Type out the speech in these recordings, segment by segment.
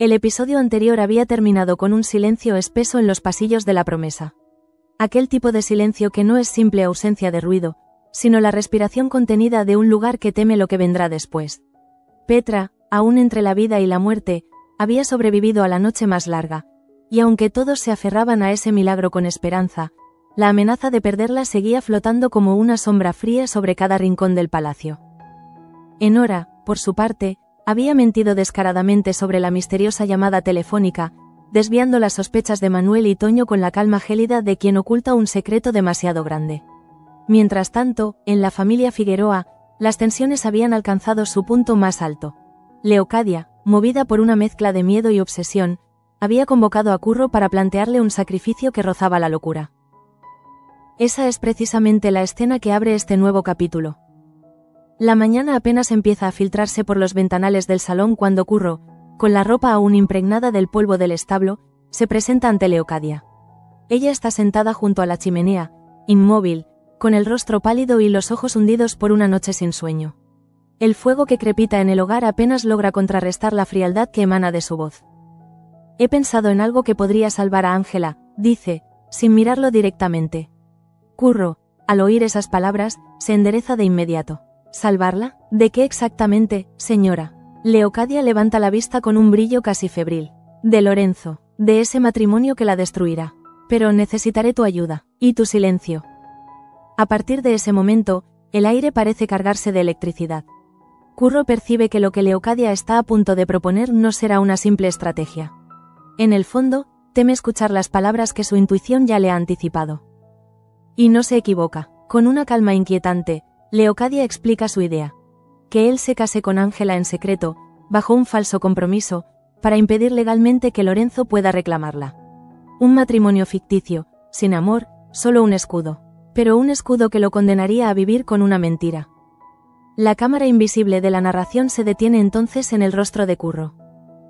El episodio anterior había terminado con un silencio espeso en los pasillos de la promesa. Aquel tipo de silencio que no es simple ausencia de ruido, sino la respiración contenida de un lugar que teme lo que vendrá después. Petra, aún entre la vida y la muerte, había sobrevivido a la noche más larga, y aunque todos se aferraban a ese milagro con esperanza, la amenaza de perderla seguía flotando como una sombra fría sobre cada rincón del palacio. Enora, por su parte, había mentido descaradamente sobre la misteriosa llamada telefónica, desviando las sospechas de Manuel y Toño con la calma gélida de quien oculta un secreto demasiado grande. Mientras tanto, en la familia Figueroa, las tensiones habían alcanzado su punto más alto. Leocadia, movida por una mezcla de miedo y obsesión, había convocado a Curro para plantearle un sacrificio que rozaba la locura. Esa es precisamente la escena que abre este nuevo capítulo. La mañana apenas empieza a filtrarse por los ventanales del salón cuando Curro, con la ropa aún impregnada del polvo del establo, se presenta ante Leocadia. Ella está sentada junto a la chimenea, inmóvil, con el rostro pálido y los ojos hundidos por una noche sin sueño. El fuego que crepita en el hogar apenas logra contrarrestar la frialdad que emana de su voz. He pensado en algo que podría salvar a Ángela, dice, sin mirarlo directamente. Curro, al oír esas palabras, se endereza de inmediato. ¿Salvarla? ¿De qué exactamente, señora? Leocadia levanta la vista con un brillo casi febril. De Lorenzo, de ese matrimonio que la destruirá. Pero necesitaré tu ayuda, y tu silencio. A partir de ese momento, el aire parece cargarse de electricidad. Curro percibe que lo que Leocadia está a punto de proponer no será una simple estrategia. En el fondo, teme escuchar las palabras que su intuición ya le ha anticipado. Y no se equivoca. Con una calma inquietante, Leocadia explica su idea. Que él se case con Ángela en secreto, bajo un falso compromiso, para impedir legalmente que Lorenzo pueda reclamarla. Un matrimonio ficticio, sin amor, solo un escudo. Pero un escudo que lo condenaría a vivir con una mentira. La cámara invisible de la narración se detiene entonces en el rostro de Curro.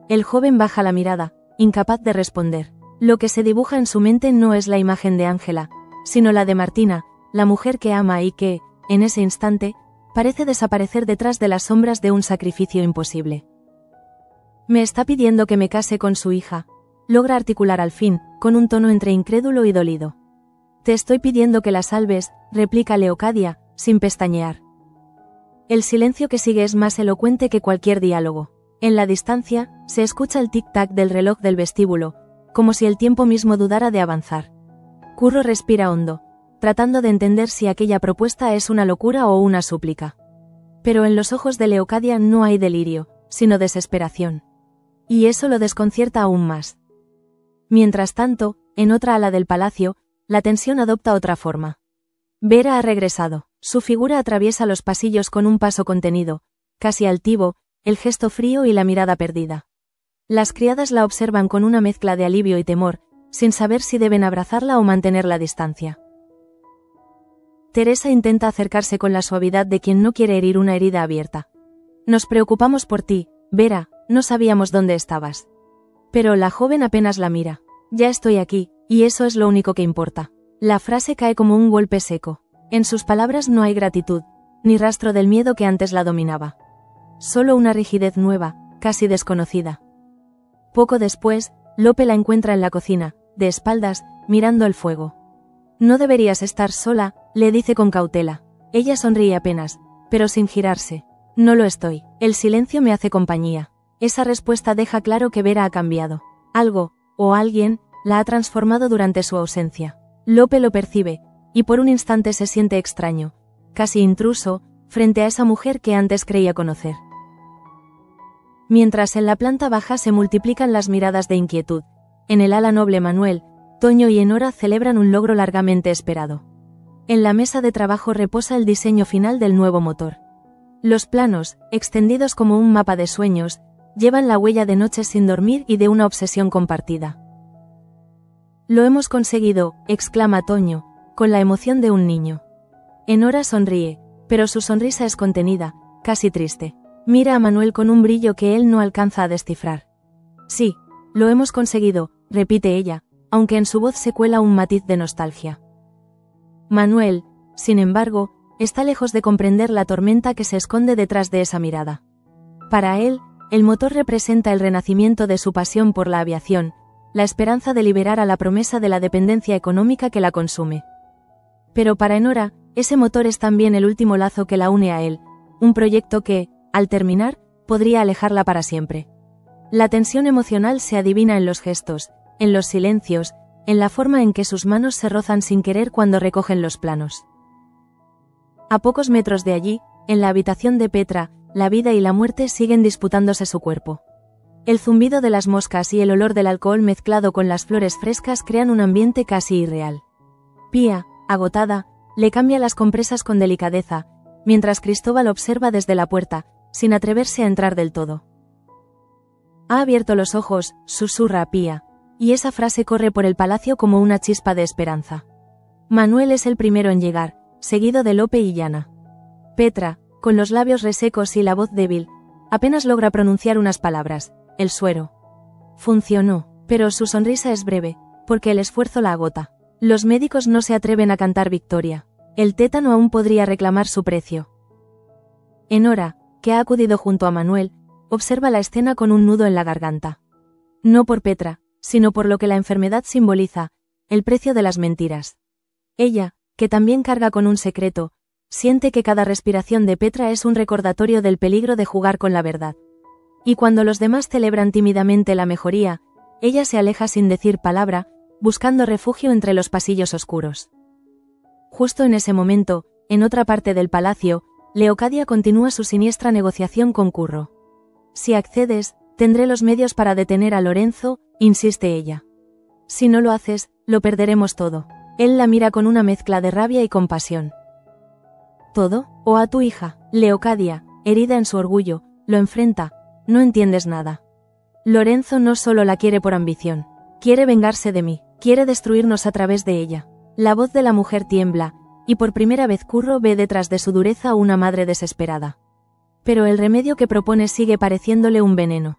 El joven baja la mirada, incapaz de responder. Lo que se dibuja en su mente no es la imagen de Ángela, sino la de Martina, la mujer que ama y que, en ese instante, parece desaparecer detrás de las sombras de un sacrificio imposible. Me está pidiendo que me case con su hija, logra articular al fin, con un tono entre incrédulo y dolido. Te estoy pidiendo que la salves, replica Leocadia, sin pestañear. El silencio que sigue es más elocuente que cualquier diálogo. En la distancia, se escucha el tic-tac del reloj del vestíbulo, como si el tiempo mismo dudara de avanzar. Curro respira hondo, tratando de entender si aquella propuesta es una locura o una súplica. Pero en los ojos de Leocadia no hay delirio, sino desesperación. Y eso lo desconcierta aún más. Mientras tanto, en otra ala del palacio, la tensión adopta otra forma. Vera ha regresado. Su figura atraviesa los pasillos con un paso contenido, casi altivo, el gesto frío y la mirada perdida. Las criadas la observan con una mezcla de alivio y temor, sin saber si deben abrazarla o mantener la distancia. Teresa intenta acercarse con la suavidad de quien no quiere herir una herida abierta. Nos preocupamos por ti, Vera, no sabíamos dónde estabas. Pero la joven apenas la mira. Ya estoy aquí, y eso es lo único que importa. La frase cae como un golpe seco. En sus palabras no hay gratitud, ni rastro del miedo que antes la dominaba. Solo una rigidez nueva, casi desconocida. Poco después, Lope la encuentra en la cocina, de espaldas, mirando el fuego. No deberías estar sola, le dice con cautela. Ella sonríe apenas, pero sin girarse. No lo estoy. El silencio me hace compañía. Esa respuesta deja claro que Vera ha cambiado. Algo, o alguien, la ha transformado durante su ausencia. Lope lo percibe, y por un instante se siente extraño, casi intruso, frente a esa mujer que antes creía conocer. Mientras en la planta baja se multiplican las miradas de inquietud, en el ala noble Manuel, Toño y Enora celebran un logro largamente esperado. En la mesa de trabajo reposa el diseño final del nuevo motor. Los planos, extendidos como un mapa de sueños, llevan la huella de noches sin dormir y de una obsesión compartida. Lo hemos conseguido, exclama Toño, con la emoción de un niño. Enora sonríe, pero su sonrisa es contenida, casi triste. Mira a Manuel con un brillo que él no alcanza a descifrar. Sí, lo hemos conseguido, repite ella, aunque en su voz se cuela un matiz de nostalgia. Manuel, sin embargo, está lejos de comprender la tormenta que se esconde detrás de esa mirada. Para él, El motor representa el renacimiento de su pasión por la aviación, la esperanza de liberar a la promesa de la dependencia económica que la consume. Pero para Enora, ese motor es también el último lazo que la une a él, un proyecto que, al terminar, podría alejarla para siempre. La tensión emocional se adivina en los gestos, en los silencios, en la forma en que sus manos se rozan sin querer cuando recogen los planos. A pocos metros de allí, en la habitación de Petra, la vida y la muerte siguen disputándose su cuerpo. El zumbido de las moscas y el olor del alcohol mezclado con las flores frescas crean un ambiente casi irreal. Pía, agotada, le cambia las compresas con delicadeza, mientras Cristóbal observa desde la puerta, sin atreverse a entrar del todo. Ha abierto los ojos, susurra Pía, y esa frase corre por el palacio como una chispa de esperanza. Manuel es el primero en llegar, seguido de Lope y Llana. Petra, con los labios resecos y la voz débil, apenas logra pronunciar unas palabras. El suero. Funcionó, pero su sonrisa es breve, porque el esfuerzo la agota. Los médicos no se atreven a cantar victoria. El tétano aún podría reclamar su precio. Enora, que ha acudido junto a Manuel, observa la escena con un nudo en la garganta. No por Petra, sino por lo que la enfermedad simboliza, el precio de las mentiras. Ella, que también carga con un secreto, siente que cada respiración de Petra es un recordatorio del peligro de jugar con la verdad. Y cuando los demás celebran tímidamente la mejoría, ella se aleja sin decir palabra, buscando refugio entre los pasillos oscuros. Justo en ese momento, en otra parte del palacio, Leocadia continúa su siniestra negociación con Curro. Si accedes, tendré los medios para detener a Lorenzo, insiste ella. Si no lo haces, lo perderemos todo. Él la mira con una mezcla de rabia y compasión. ¿Todo? ¿O a tu hija? Leocadia, herida en su orgullo, lo enfrenta. No entiendes nada. Lorenzo no solo la quiere por ambición. Quiere vengarse de mí, quiere destruirnos a través de ella. La voz de la mujer tiembla, y por primera vez Curro ve detrás de su dureza una madre desesperada. Pero el remedio que propone sigue pareciéndole un veneno.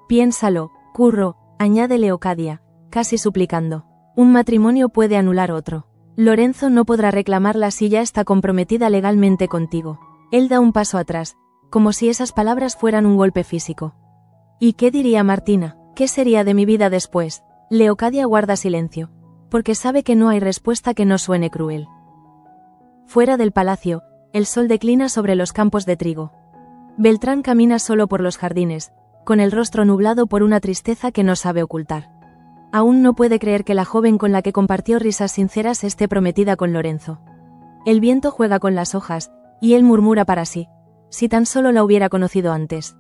Piénsalo, Curro, añade Leocadia, casi suplicando. Un matrimonio puede anular otro. Lorenzo no podrá reclamarla si ya está comprometida legalmente contigo. Él da un paso atrás, como si esas palabras fueran un golpe físico. ¿Y qué diría Martina? ¿Qué sería de mi vida después? Leocadia guarda silencio, porque sabe que no hay respuesta que no suene cruel. Fuera del palacio, el sol declina sobre los campos de trigo. Beltrán camina solo por los jardines, con el rostro nublado por una tristeza que no sabe ocultar. Aún no puede creer que la joven con la que compartió risas sinceras esté prometida con Lorenzo. El viento juega con las hojas, y él murmura para sí. Si tan solo la hubiera conocido antes.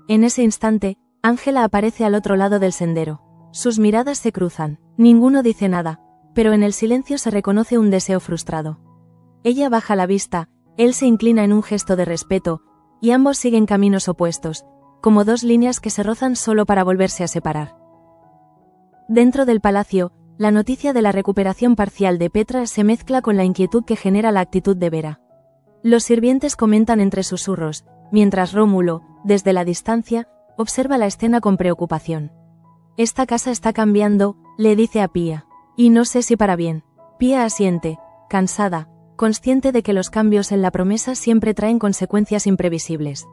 En ese instante, Ángela aparece al otro lado del sendero. Sus miradas se cruzan. Ninguno dice nada, pero en el silencio se reconoce un deseo frustrado. Ella baja la vista, él se inclina en un gesto de respeto, y ambos siguen caminos opuestos, como dos líneas que se rozan solo para volverse a separar. Dentro del palacio, la noticia de la recuperación parcial de Petra se mezcla con la inquietud que genera la actitud de Vera. Los sirvientes comentan entre susurros, mientras Rómulo, desde la distancia, observa la escena con preocupación. Esta casa está cambiando, le dice a Pía. Y no sé si para bien. Pía asiente, cansada, consciente de que los cambios en la promesa siempre traen consecuencias imprevisibles.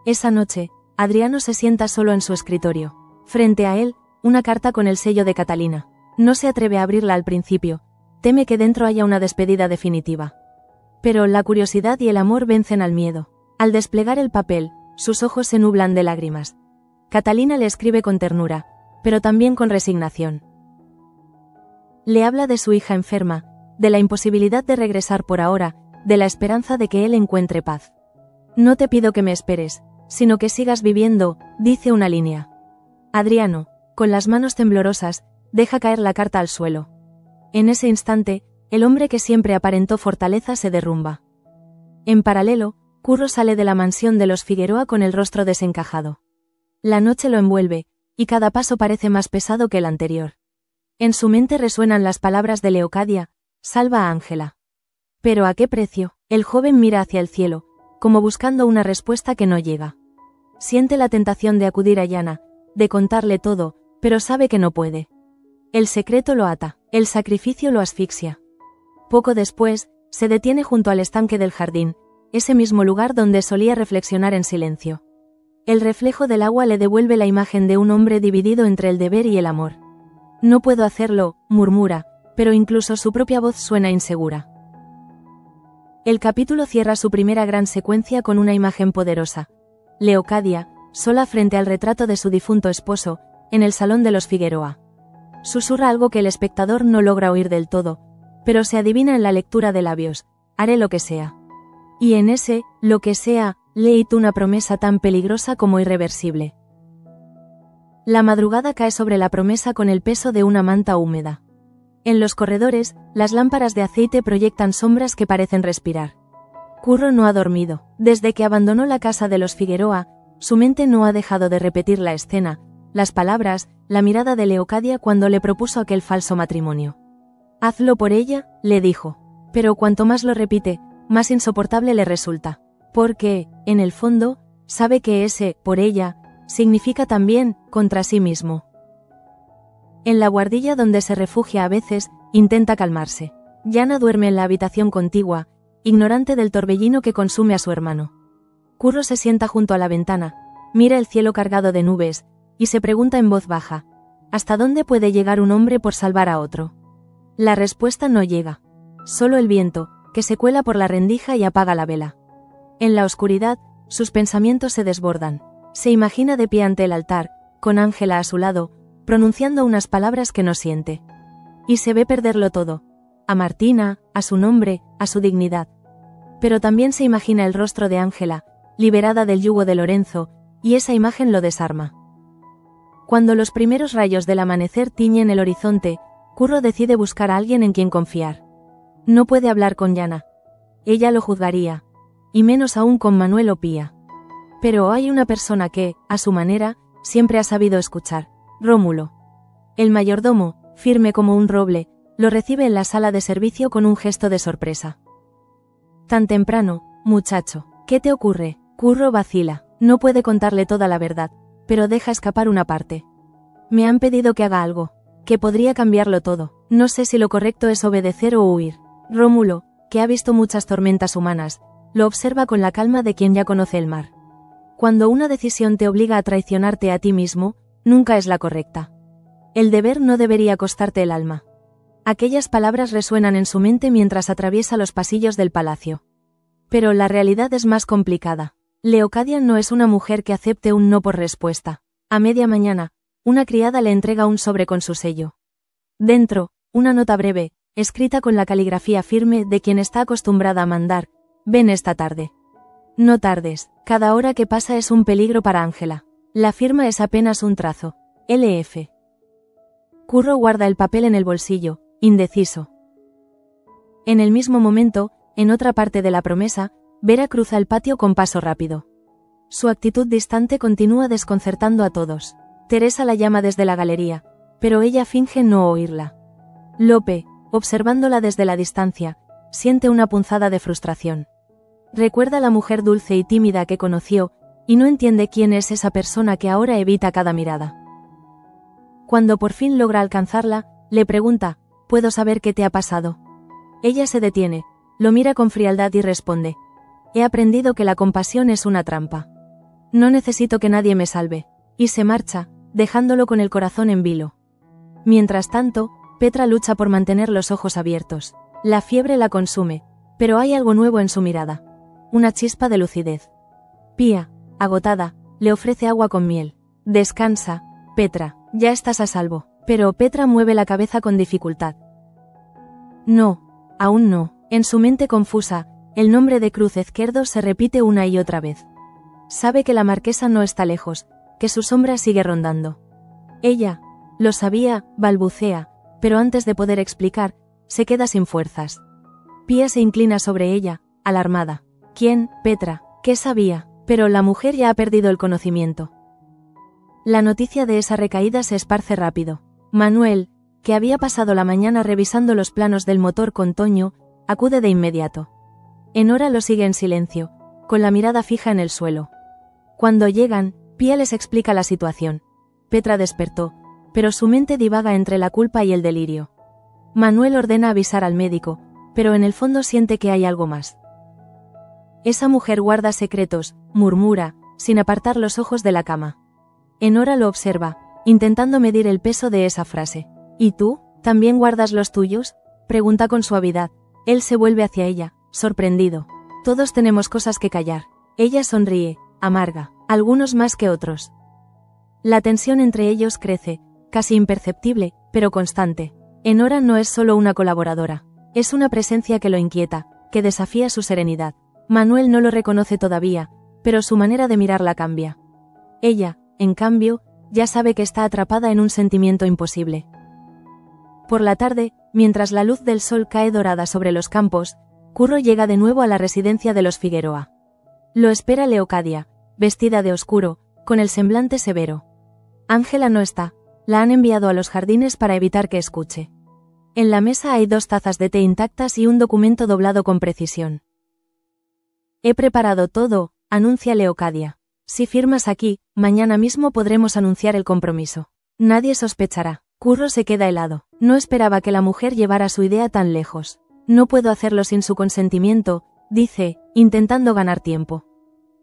Esa noche, Adriano se sienta solo en su escritorio. Frente a él, una carta con el sello de Catalina. No se atreve a abrirla al principio, teme que dentro haya una despedida definitiva. Pero la curiosidad y el amor vencen al miedo. Al desplegar el papel, sus ojos se nublan de lágrimas. Catalina le escribe con ternura, pero también con resignación. Le habla de su hija enferma, de la imposibilidad de regresar por ahora, de la esperanza de que él encuentre paz. No te pido que me esperes, sino que sigas viviendo, dice una línea. Adriano, con las manos temblorosas, deja caer la carta al suelo. En ese instante, el hombre que siempre aparentó fortaleza se derrumba. En paralelo, Curro sale de la mansión de los Figueroa con el rostro desencajado. La noche lo envuelve, y cada paso parece más pesado que el anterior. En su mente resuenan las palabras de Leocadia, salva a Ángela. ¿Pero a qué precio? El joven mira hacia el cielo, como buscando una respuesta que no llega. Siente la tentación de acudir a Llana, de contarle todo, pero sabe que no puede. El secreto lo ata, el sacrificio lo asfixia. Poco después, se detiene junto al estanque del jardín, ese mismo lugar donde solía reflexionar en silencio. El reflejo del agua le devuelve la imagen de un hombre dividido entre el deber y el amor. No puedo hacerlo, murmura, pero incluso su propia voz suena insegura. El capítulo cierra su primera gran secuencia con una imagen poderosa. Leocadia, sola frente al retrato de su difunto esposo, en el salón de los Figueroa. Susurra algo que el espectador no logra oír del todo, pero se adivina en la lectura de labios: haré lo que sea. Y en ese, lo que sea, lee una promesa tan peligrosa como irreversible. La madrugada cae sobre la promesa con el peso de una manta húmeda. En los corredores, las lámparas de aceite proyectan sombras que parecen respirar. Curro no ha dormido. Desde que abandonó la casa de los Figueroa, su mente no ha dejado de repetir la escena, las palabras, la mirada de Leocadia cuando le propuso aquel falso matrimonio. Hazlo por ella, le dijo. Pero cuanto más lo repite, más insoportable le resulta. Porque, en el fondo, sabe que ese, por ella, significa también, contra sí mismo. En la guardilla donde se refugia a veces, intenta calmarse. Yana duerme en la habitación contigua, ignorante del torbellino que consume a su hermano. Curro se sienta junto a la ventana, mira el cielo cargado de nubes, y se pregunta en voz baja: ¿hasta dónde puede llegar un hombre por salvar a otro? La respuesta no llega. Solo el viento, que se cuela por la rendija y apaga la vela. En la oscuridad, sus pensamientos se desbordan. Se imagina de pie ante el altar, con Ángela a su lado, pronunciando unas palabras que no siente. Y se ve perderlo todo. A Martina, a su nombre, a su dignidad. Pero también se imagina el rostro de Ángela, liberada del yugo de Lorenzo, y esa imagen lo desarma. Cuando los primeros rayos del amanecer tiñen el horizonte, Curro decide buscar a alguien en quien confiar. No puede hablar con Yana. Ella lo juzgaría. Y menos aún con Manuel o Pía. Pero hay una persona que, a su manera, siempre ha sabido escuchar: Rómulo. El mayordomo, firme como un roble, lo recibe en la sala de servicio con un gesto de sorpresa. Tan temprano, muchacho. ¿Qué te ocurre? Curro vacila. No puede contarle toda la verdad, pero deja escapar una parte. Me han pedido que haga algo, que podría cambiarlo todo. No sé si lo correcto es obedecer o huir. Rómulo, que ha visto muchas tormentas humanas, lo observa con la calma de quien ya conoce el mar. Cuando una decisión te obliga a traicionarte a ti mismo, nunca es la correcta. El deber no debería costarte el alma. Aquellas palabras resuenan en su mente mientras atraviesa los pasillos del palacio. Pero la realidad es más complicada. Leocadia no es una mujer que acepte un no por respuesta. A media mañana, una criada le entrega un sobre con su sello. Dentro, una nota breve, escrita con la caligrafía firme de quien está acostumbrada a mandar: ven esta tarde. No tardes, cada hora que pasa es un peligro para Ángela. La firma es apenas un trazo. LF. Curro guarda el papel en el bolsillo, indeciso. En el mismo momento, en otra parte de la promesa, Vera cruza el patio con paso rápido. Su actitud distante continúa desconcertando a todos. Teresa la llama desde la galería, pero ella finge no oírla. Lope, observándola desde la distancia, siente una punzada de frustración. Recuerda la mujer dulce y tímida que conoció, y no entiende quién es esa persona que ahora evita cada mirada. Cuando por fin logra alcanzarla, le pregunta: ¿puedo saber qué te ha pasado? Ella se detiene, lo mira con frialdad y responde: he aprendido que la compasión es una trampa. No necesito que nadie me salve. Y se marcha, dejándolo con el corazón en vilo. Mientras tanto, Petra lucha por mantener los ojos abiertos. La fiebre la consume, pero hay algo nuevo en su mirada. Una chispa de lucidez. Pía, agotada, le ofrece agua con miel. Descansa, Petra, ya estás a salvo. Pero Petra mueve la cabeza con dificultad. No, aún no. En su mente confusa, el nombre de Cruz Ezquerdo se repite una y otra vez. Sabe que la marquesa no está lejos, que su sombra sigue rondando. Ella, lo sabía, balbucea, pero antes de poder explicar, se queda sin fuerzas. Pía se inclina sobre ella, alarmada. ¿Quién, Petra? ¿Qué sabía? Pero la mujer ya ha perdido el conocimiento. La noticia de esa recaída se esparce rápido. Manuel, que había pasado la mañana revisando los planos del motor con Toño, acude de inmediato. Enora lo sigue en silencio, con la mirada fija en el suelo. Cuando llegan, Pía les explica la situación. Petra despertó, pero su mente divaga entre la culpa y el delirio. Manuel ordena avisar al médico, pero en el fondo siente que hay algo más. Esa mujer guarda secretos, murmura, sin apartar los ojos de la cama. Enora lo observa, intentando medir el peso de esa frase. ¿Y tú? ¿También guardas los tuyos?, pregunta con suavidad. Él se vuelve hacia ella, sorprendido. Todos tenemos cosas que callar. Ella sonríe, amarga, algunos más que otros. La tensión entre ellos crece, casi imperceptible, pero constante. Enora no es solo una colaboradora, es una presencia que lo inquieta, que desafía su serenidad. Manuel no lo reconoce todavía, pero su manera de mirarla cambia. Ella, en cambio, ya sabe que está atrapada en un sentimiento imposible. Por la tarde, mientras la luz del sol cae dorada sobre los campos, Curro llega de nuevo a la residencia de los Figueroa. Lo espera Leocadia, vestida de oscuro, con el semblante severo. Ángela no está, la han enviado a los jardines para evitar que escuche. En la mesa hay 2 tazas de té intactas y un documento doblado con precisión. He preparado todo, anuncia Leocadia. Si firmas aquí, mañana mismo podremos anunciar el compromiso. Nadie sospechará. Curro se queda helado. No esperaba que la mujer llevara su idea tan lejos. No puedo hacerlo sin su consentimiento, dice, intentando ganar tiempo.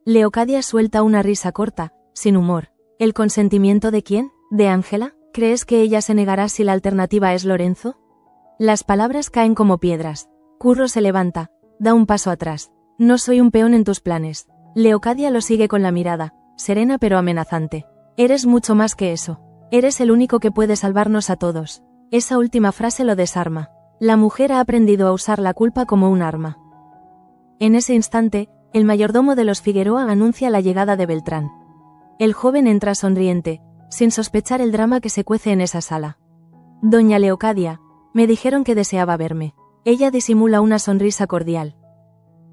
Leocadia suelta una risa corta, sin humor. ¿El consentimiento de quién? ¿De Ángela? ¿Crees que ella se negará si la alternativa es Lorenzo? Las palabras caen como piedras. Curro se levanta, da un paso atrás. No soy un peón en tus planes. Leocadia lo sigue con la mirada, serena pero amenazante. Eres mucho más que eso. Eres el único que puede salvarnos a todos. Esa última frase lo desarma. La mujer ha aprendido a usar la culpa como un arma. En ese instante, el mayordomo de los Figueroa anuncia la llegada de Beltrán. El joven entra sonriente, sin sospechar el drama que se cuece en esa sala. Doña Leocadia, me dijeron que deseaba verme. Ella disimula una sonrisa cordial.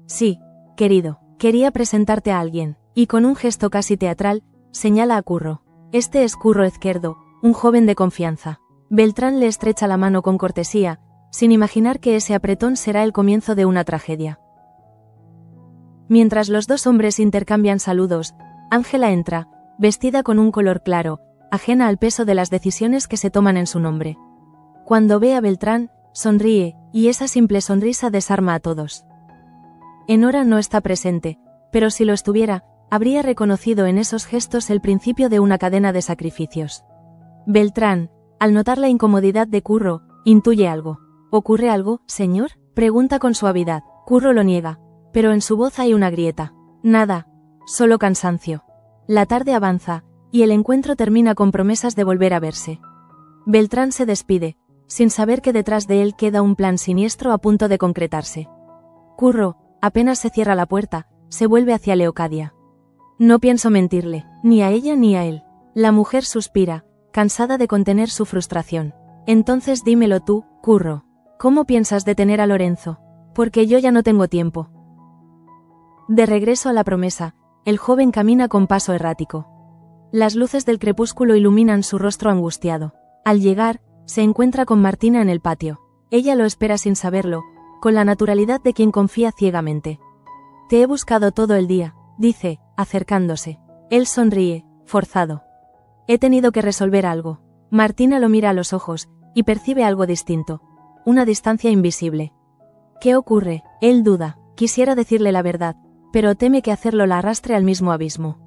Sí, querido, quería presentarte a alguien, y con un gesto casi teatral, señala a Curro. Este es Curro Ezquerdo, un joven de confianza. Beltrán le estrecha la mano con cortesía, sin imaginar que ese apretón será el comienzo de una tragedia. Mientras los 2 hombres intercambian saludos, Ángela entra, vestida con un color claro, ajena al peso de las decisiones que se toman en su nombre. Cuando ve a Beltrán, sonríe, y esa simple sonrisa desarma a todos. Enora no está presente, pero si lo estuviera, habría reconocido en esos gestos el principio de una cadena de sacrificios. Beltrán, al notar la incomodidad de Curro, intuye algo. ¿Ocurre algo, señor?, pregunta con suavidad. Curro lo niega, pero en su voz hay una grieta. Nada, solo cansancio. La tarde avanza, y el encuentro termina con promesas de volver a verse. Beltrán se despide, sin saber que detrás de él queda un plan siniestro a punto de concretarse. Curro, apenas se cierra la puerta, se vuelve hacia Leocadia. No pienso mentirle, ni a ella ni a él. La mujer suspira, cansada de contener su frustración. Entonces dímelo tú, Curro. ¿Cómo piensas detener a Lorenzo? Porque yo ya no tengo tiempo. De regreso a la promesa, el joven camina con paso errático. Las luces del crepúsculo iluminan su rostro angustiado. Al llegar, se encuentra con Martina en el patio. Ella lo espera sin saberlo, con la naturalidad de quien confía ciegamente. Te he buscado todo el día, dice, acercándose. Él sonríe, forzado. He tenido que resolver algo. Martina lo mira a los ojos, y percibe algo distinto. Una distancia invisible. ¿Qué ocurre? Él duda, quisiera decirle la verdad, pero teme que hacerlo la arrastre al mismo abismo.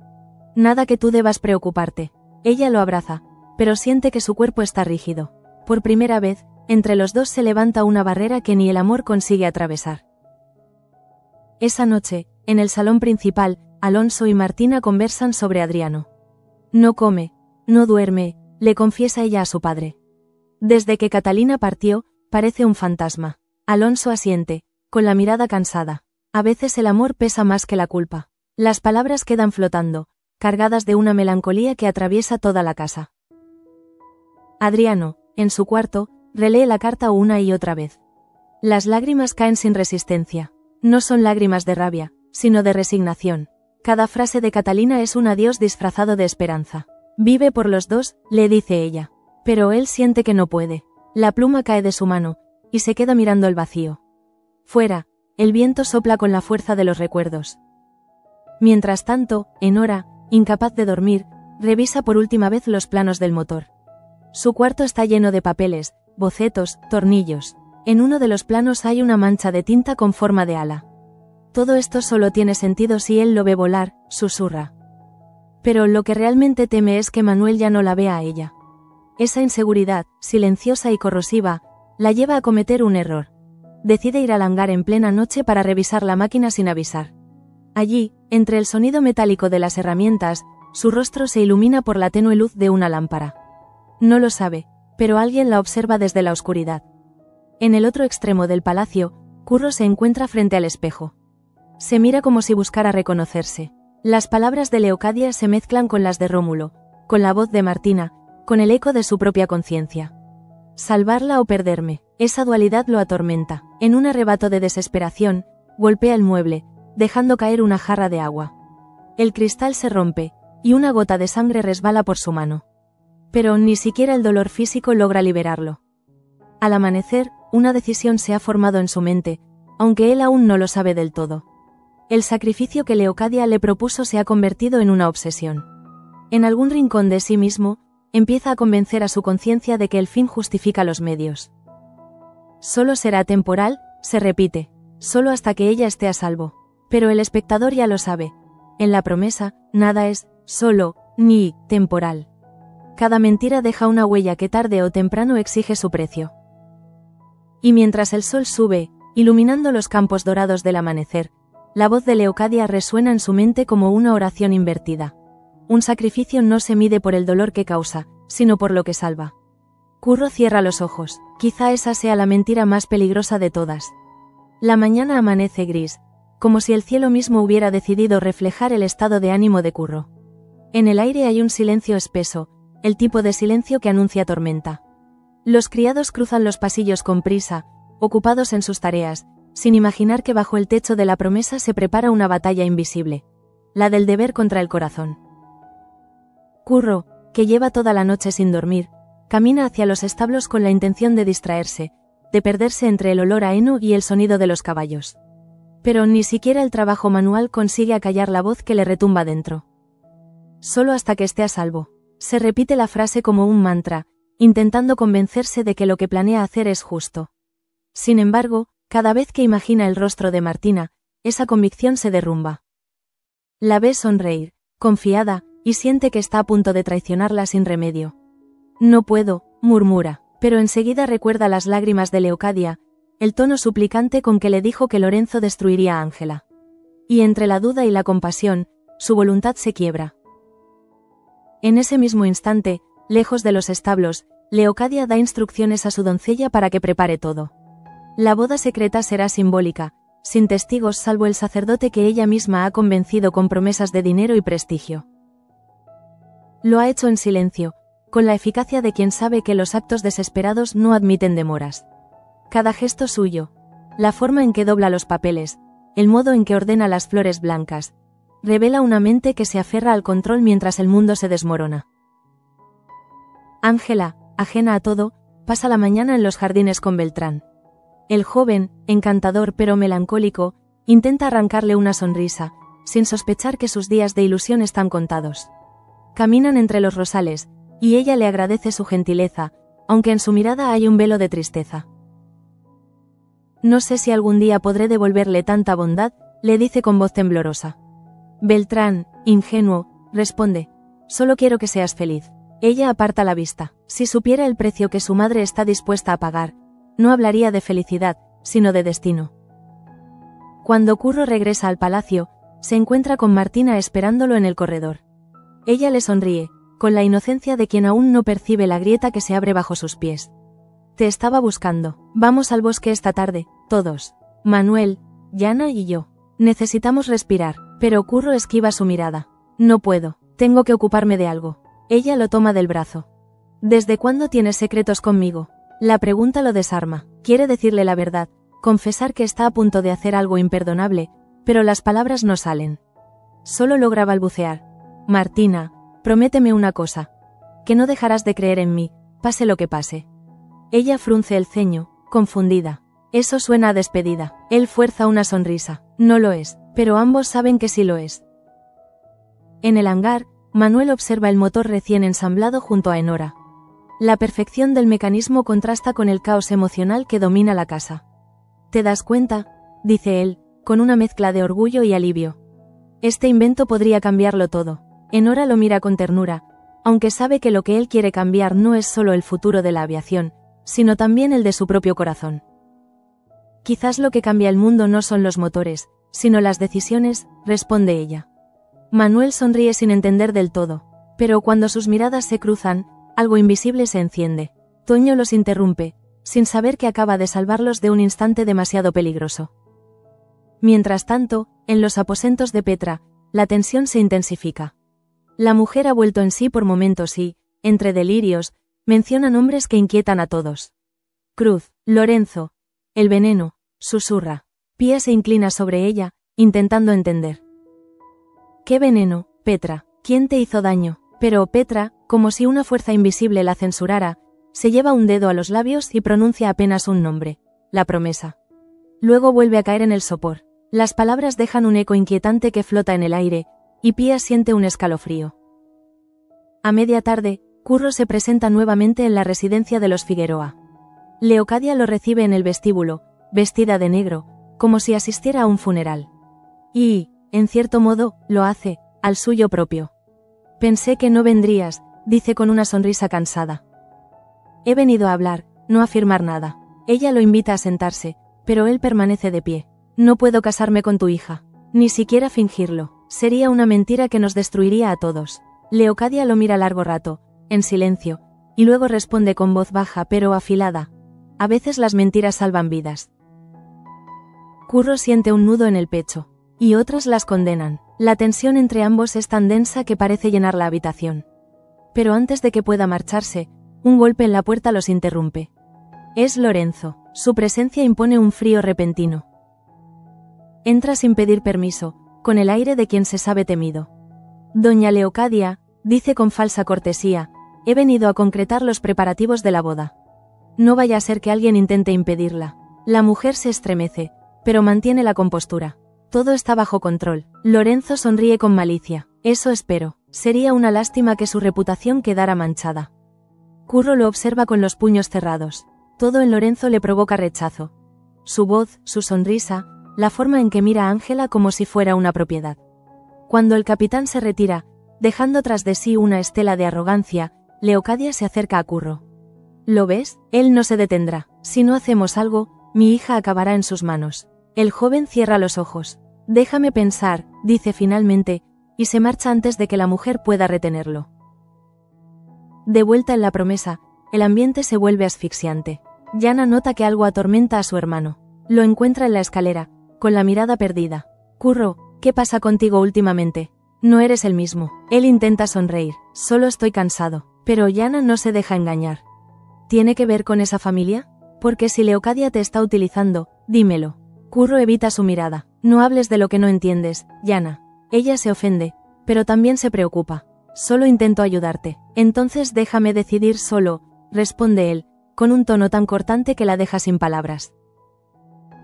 Nada que tú debas preocuparte. Ella lo abraza, pero siente que su cuerpo está rígido. Por primera vez, entre los 2 se levanta una barrera que ni el amor consigue atravesar. Esa noche, en el salón principal, Alonso y Martina conversan sobre Adriano. No come, no duerme, le confiesa ella a su padre. Desde que Catalina partió, parece un fantasma. Alonso asiente, con la mirada cansada. A veces el amor pesa más que la culpa. Las palabras quedan flotando, cargadas de una melancolía que atraviesa toda la casa. Adriano, en su cuarto, relee la carta una y otra vez. Las lágrimas caen sin resistencia. No son lágrimas de rabia, sino de resignación. Cada frase de Catalina es un adiós disfrazado de esperanza. Vive por los 2, le dice ella. Pero él siente que no puede. La pluma cae de su mano, y se queda mirando el vacío. Fuera, el viento sopla con la fuerza de los recuerdos. Mientras tanto, Enora, incapaz de dormir, revisa por última vez los planos del motor. Su cuarto está lleno de papeles, bocetos, tornillos. En uno de los planos hay una mancha de tinta con forma de ala. Todo esto solo tiene sentido si él lo ve volar, susurra. Pero lo que realmente teme es que Manuel ya no la vea a ella. Esa inseguridad, silenciosa y corrosiva, la lleva a cometer un error. Decide ir al hangar en plena noche para revisar la máquina sin avisar. Allí, entre el sonido metálico de las herramientas, su rostro se ilumina por la tenue luz de una lámpara. No lo sabe, pero alguien la observa desde la oscuridad. En el otro extremo del palacio, Curro se encuentra frente al espejo. Se mira como si buscara reconocerse. Las palabras de Leocadia se mezclan con las de Rómulo, con la voz de Martina, con el eco de su propia conciencia. Salvarla o perderme, esa dualidad lo atormenta. En un arrebato de desesperación, golpea el mueble, dejando caer una jarra de agua. El cristal se rompe, y una gota de sangre resbala por su mano. Pero ni siquiera el dolor físico logra liberarlo. Al amanecer, una decisión se ha formado en su mente, aunque él aún no lo sabe del todo. El sacrificio que Leocadia le propuso se ha convertido en una obsesión. En algún rincón de sí mismo, empieza a convencer a su conciencia de que el fin justifica los medios. Solo será temporal, se repite, solo hasta que ella esté a salvo. Pero el espectador ya lo sabe. En la promesa, nada es, solo, ni, temporal. Cada mentira deja una huella que tarde o temprano exige su precio. Y mientras el sol sube, iluminando los campos dorados del amanecer, la voz de Leocadia resuena en su mente como una oración invertida. Un sacrificio no se mide por el dolor que causa, sino por lo que salva. Curro cierra los ojos, quizá esa sea la mentira más peligrosa de todas. La mañana amanece gris, como si el cielo mismo hubiera decidido reflejar el estado de ánimo de Curro. En el aire hay un silencio espeso, el tipo de silencio que anuncia tormenta. Los criados cruzan los pasillos con prisa, ocupados en sus tareas, sin imaginar que bajo el techo de la promesa se prepara una batalla invisible, la del deber contra el corazón. Curro, que lleva toda la noche sin dormir, camina hacia los establos con la intención de distraerse, de perderse entre el olor a heno y el sonido de los caballos. Pero ni siquiera el trabajo manual consigue acallar la voz que le retumba dentro. Solo hasta que esté a salvo. Se repite la frase como un mantra, intentando convencerse de que lo que planea hacer es justo. Sin embargo, cada vez que imagina el rostro de Martina, esa convicción se derrumba. La ve sonreír, confiada, y siente que está a punto de traicionarla sin remedio. No puedo, murmura, pero enseguida recuerda las lágrimas de Leocadia, el tono suplicante con que le dijo que Lorenzo destruiría a Ángela. Y entre la duda y la compasión, su voluntad se quiebra. En ese mismo instante, lejos de los establos, Leocadia da instrucciones a su doncella para que prepare todo. La boda secreta será simbólica, sin testigos salvo el sacerdote que ella misma ha convencido con promesas de dinero y prestigio. Lo ha hecho en silencio, con la eficacia de quien sabe que los actos desesperados no admiten demoras. Cada gesto suyo, la forma en que dobla los papeles, el modo en que ordena las flores blancas, revela una mente que se aferra al control mientras el mundo se desmorona. Ángela, ajena a todo, pasa la mañana en los jardines con Beltrán. El joven, encantador pero melancólico, intenta arrancarle una sonrisa, sin sospechar que sus días de ilusión están contados. Caminan entre los rosales, y ella le agradece su gentileza, aunque en su mirada hay un velo de tristeza. No sé si algún día podré devolverle tanta bondad, le dice con voz temblorosa. Beltrán, ingenuo, responde, solo quiero que seas feliz. Ella aparta la vista. Si supiera el precio que su madre está dispuesta a pagar, no hablaría de felicidad, sino de destino. Cuando Curro regresa al palacio, se encuentra con Martina esperándolo en el corredor. Ella le sonríe, con la inocencia de quien aún no percibe la grieta que se abre bajo sus pies. Te estaba buscando. Vamos al bosque esta tarde, todos. Manuel, Yana y yo. Necesitamos respirar, pero Curro esquiva su mirada. No puedo, tengo que ocuparme de algo. Ella lo toma del brazo. ¿Desde cuándo tienes secretos conmigo? La pregunta lo desarma. Quiere decirle la verdad, confesar que está a punto de hacer algo imperdonable, pero las palabras no salen. Solo logra balbucear. Martina, prométeme una cosa. Que no dejarás de creer en mí, pase lo que pase. Ella frunce el ceño, confundida. Eso suena a despedida. Él fuerza una sonrisa. No lo es, pero ambos saben que sí lo es. En el hangar, Manuel observa el motor recién ensamblado junto a Enora. La perfección del mecanismo contrasta con el caos emocional que domina la casa. ¿Te das cuenta?, dice él, con una mezcla de orgullo y alivio. Este invento podría cambiarlo todo. Enora lo mira con ternura, aunque sabe que lo que él quiere cambiar no es solo el futuro de la aviación, sino también el de su propio corazón. Quizás lo que cambia el mundo no son los motores, sino las decisiones, responde ella. Manuel sonríe sin entender del todo, pero cuando sus miradas se cruzan, algo invisible se enciende. Toño los interrumpe, sin saber que acaba de salvarlos de un instante demasiado peligroso. Mientras tanto, en los aposentos de Petra, la tensión se intensifica. La mujer ha vuelto en sí por momentos y, entre delirios, menciona nombres que inquietan a todos. Cruz, Lorenzo, el veneno, susurra. Pía se inclina sobre ella, intentando entender. ¿Qué veneno, Petra? ¿Quién te hizo daño? Pero Petra, como si una fuerza invisible la censurara, se lleva un dedo a los labios y pronuncia apenas un nombre: la promesa. Luego vuelve a caer en el sopor. Las palabras dejan un eco inquietante que flota en el aire, y Pía siente un escalofrío. A media tarde, Curro se presenta nuevamente en la residencia de los Figueroa. Leocadia lo recibe en el vestíbulo, vestida de negro, como si asistiera a un funeral. Y, en cierto modo, lo hace, al suyo propio. Pensé que no vendrías, dice con una sonrisa cansada. He venido a hablar, no a afirmar nada. Ella lo invita a sentarse, pero él permanece de pie. No puedo casarme con tu hija. Ni siquiera fingirlo. Sería una mentira que nos destruiría a todos. Leocadia lo mira largo rato, en silencio, y luego responde con voz baja pero afilada. A veces las mentiras salvan vidas. Curro siente un nudo en el pecho, y otras las condenan. La tensión entre ambos es tan densa que parece llenar la habitación. Pero antes de que pueda marcharse, un golpe en la puerta los interrumpe. Es Lorenzo. Su presencia impone un frío repentino. Entra sin pedir permiso, con el aire de quien se sabe temido. Doña Leocadia, dice con falsa cortesía, he venido a concretar los preparativos de la boda. No vaya a ser que alguien intente impedirla. La mujer se estremece, pero mantiene la compostura. Todo está bajo control. Lorenzo sonríe con malicia. Eso espero. Sería una lástima que su reputación quedara manchada. Curro lo observa con los puños cerrados. Todo en Lorenzo le provoca rechazo. Su voz, su sonrisa, la forma en que mira a Ángela como si fuera una propiedad. Cuando el capitán se retira, dejando tras de sí una estela de arrogancia, Leocadia se acerca a Curro. ¿Lo ves? Él no se detendrá. Si no hacemos algo, mi hija acabará en sus manos. El joven cierra los ojos. Déjame pensar, dice finalmente, y se marcha antes de que la mujer pueda retenerlo. De vuelta en la promesa, el ambiente se vuelve asfixiante. Yana nota que algo atormenta a su hermano. Lo encuentra en la escalera, con la mirada perdida. Curro, ¿qué pasa contigo últimamente? No eres el mismo. Él intenta sonreír. Solo estoy cansado. Pero Yana no se deja engañar. ¿Tiene que ver con esa familia? Porque si Leocadia te está utilizando, dímelo. Curro evita su mirada. No hables de lo que no entiendes, Yana. Ella se ofende, pero también se preocupa. Solo intento ayudarte. Entonces déjame decidir solo, responde él, con un tono tan cortante que la deja sin palabras.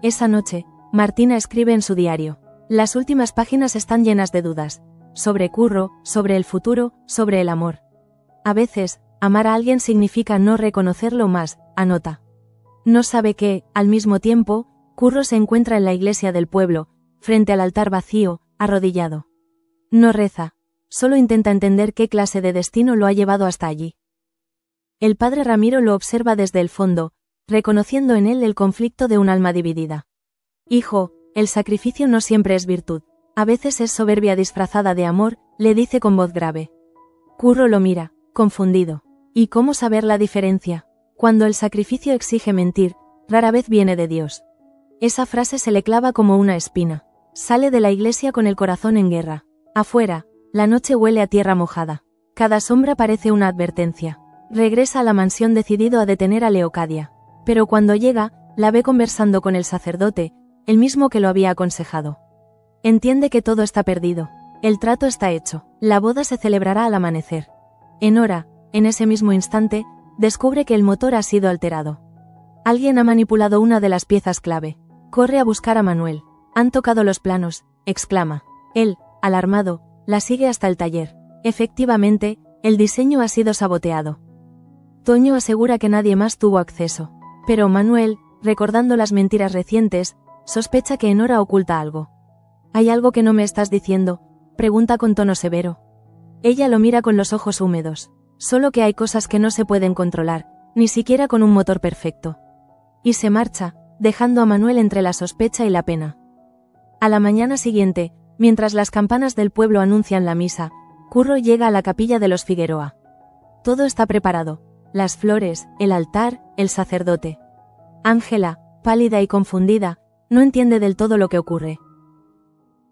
Esa noche, Martina escribe en su diario. Las últimas páginas están llenas de dudas. Sobre Curro, sobre el futuro, sobre el amor. A veces, amar a alguien significa no reconocerlo más, anota. No sabe que, al mismo tiempo, Curro se encuentra en la iglesia del pueblo, frente al altar vacío, arrodillado. No reza, solo intenta entender qué clase de destino lo ha llevado hasta allí. El padre Ramiro lo observa desde el fondo, reconociendo en él el conflicto de un alma dividida. Hijo, el sacrificio no siempre es virtud, a veces es soberbia disfrazada de amor, le dice con voz grave. Curro lo mira, confundido. ¿Y cómo saber la diferencia? Cuando el sacrificio exige mentir, rara vez viene de Dios. Esa frase se le clava como una espina. Sale de la iglesia con el corazón en guerra. Afuera, la noche huele a tierra mojada. Cada sombra parece una advertencia. Regresa a la mansión decidido a detener a Leocadia. Pero cuando llega, la ve conversando con el sacerdote, el mismo que lo había aconsejado. Entiende que todo está perdido. El trato está hecho. La boda se celebrará al amanecer. Enora, en ese mismo instante, descubre que el motor ha sido alterado. Alguien ha manipulado una de las piezas clave. Corre a buscar a Manuel. Han tocado los planos, exclama. Él, alarmado, la sigue hasta el taller. Efectivamente, el diseño ha sido saboteado. Toño asegura que nadie más tuvo acceso. Pero Manuel, recordando las mentiras recientes, sospecha que Enora oculta algo. ¿Hay algo que no me estás diciendo?, pregunta con tono severo. Ella lo mira con los ojos húmedos. Solo que hay cosas que no se pueden controlar, ni siquiera con un motor perfecto. Y se marcha, dejando a Manuel entre la sospecha y la pena. A la mañana siguiente, mientras las campanas del pueblo anuncian la misa, Curro llega a la capilla de los Figueroa. Todo está preparado. Las flores, el altar, el sacerdote. Ángela, pálida y confundida, no entiende del todo lo que ocurre.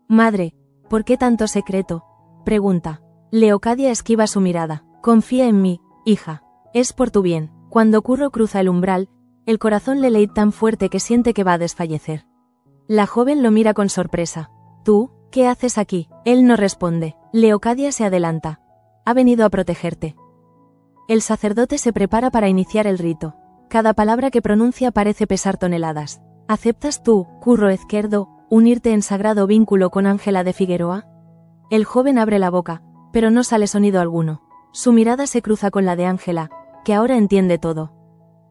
«Madre, ¿por qué tanto secreto?», pregunta. Leocadia esquiva su mirada. «Confía en mí, hija. Es por tu bien». Cuando Curro cruza el umbral, el corazón le late tan fuerte que siente que va a desfallecer. La joven lo mira con sorpresa. «¿Tú, qué haces aquí?». Él no responde. Leocadia se adelanta. «Ha venido a protegerte». El sacerdote se prepara para iniciar el rito. Cada palabra que pronuncia parece pesar toneladas. «¿Aceptas tú, Curro Ezquerdo, unirte en sagrado vínculo con Ángela de Figueroa?». El joven abre la boca, pero no sale sonido alguno. Su mirada se cruza con la de Ángela, que ahora entiende todo.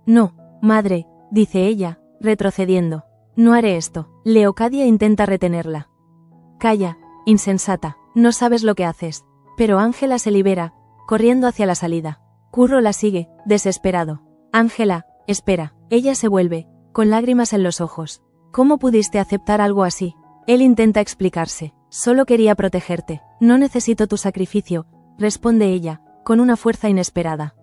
«No, madre», dice ella, retrocediendo. «No haré esto». Leocadia intenta retenerla. «Calla, insensata, no sabes lo que haces». Pero Ángela se libera, corriendo hacia la salida. Curro la sigue, desesperado. «Ángela, espera». Ella se vuelve, con lágrimas en los ojos. «¿Cómo pudiste aceptar algo así?». Él intenta explicarse. «Solo quería protegerte. No necesito tu sacrificio», responde ella, con una fuerza inesperada.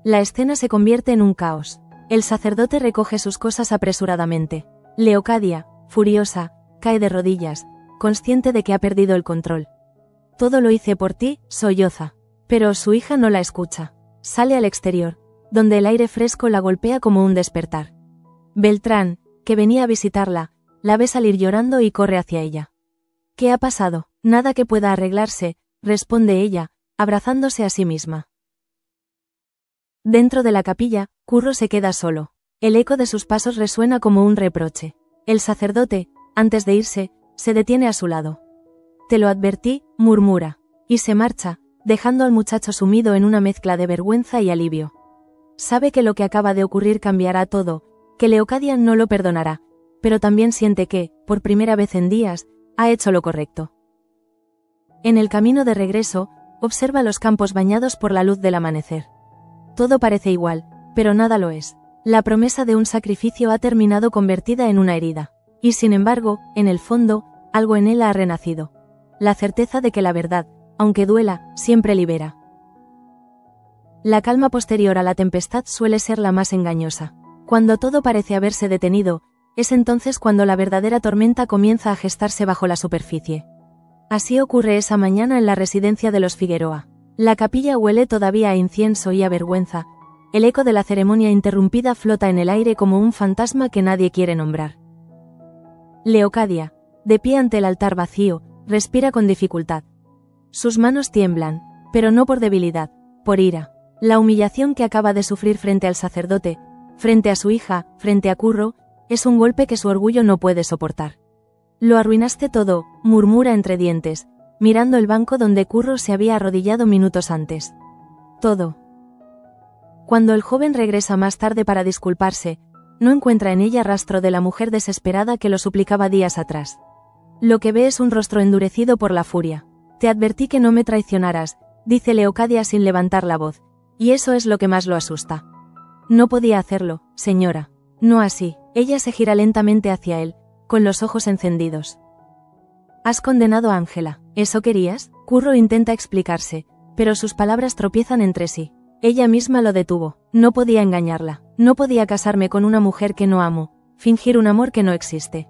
La escena se convierte en un caos. El sacerdote recoge sus cosas apresuradamente. Leocadia, furiosa, cae de rodillas, consciente de que ha perdido el control. «Todo lo hice por ti», solloza. Pero su hija no la escucha. Sale al exterior, donde el aire fresco la golpea como un despertar. Beltrán, que venía a visitarla, la ve salir llorando y corre hacia ella. «¿Qué ha pasado?». «Nada que pueda arreglarse», responde ella, abrazándose a sí misma. Dentro de la capilla, Curro se queda solo. El eco de sus pasos resuena como un reproche. El sacerdote, antes de irse, se detiene a su lado. «Te lo advertí», murmura. Y se marcha, dejando al muchacho sumido en una mezcla de vergüenza y alivio. Sabe que lo que acaba de ocurrir cambiará todo, que Leocadia no lo perdonará, pero también siente que, por primera vez en días, ha hecho lo correcto. En el camino de regreso, observa los campos bañados por la luz del amanecer. Todo parece igual, pero nada lo es. La promesa de un sacrificio ha terminado convertida en una herida. Y sin embargo, en el fondo, algo en él ha renacido. La certeza de que la verdad, aunque duela, siempre libera. La calma posterior a la tempestad suele ser la más engañosa. Cuando todo parece haberse detenido, es entonces cuando la verdadera tormenta comienza a gestarse bajo la superficie. Así ocurre esa mañana en la residencia de los Figueroa. La capilla huele todavía a incienso y a vergüenza. El eco de la ceremonia interrumpida flota en el aire como un fantasma que nadie quiere nombrar. Leocadia, de pie ante el altar vacío, respira con dificultad. Sus manos tiemblan, pero no por debilidad, por ira. La humillación que acaba de sufrir frente al sacerdote, frente a su hija, frente a Curro, es un golpe que su orgullo no puede soportar. «Lo arruinaste todo», murmura entre dientes, mirando el banco donde Curro se había arrodillado minutos antes. «Todo». Cuando el joven regresa más tarde para disculparse, no encuentra en ella rastro de la mujer desesperada que lo suplicaba días atrás. Lo que ve es un rostro endurecido por la furia. «Te advertí que no me traicionaras», dice Leocadia sin levantar la voz, y eso es lo que más lo asusta. «No podía hacerlo, señora». «No así». Ella se gira lentamente hacia él, con los ojos encendidos. «Has condenado a Ángela. ¿Eso querías?». Curro intenta explicarse, pero sus palabras tropiezan entre sí. Ella misma lo detuvo. No podía engañarla. No podía casarme con una mujer que no amo, fingir un amor que no existe.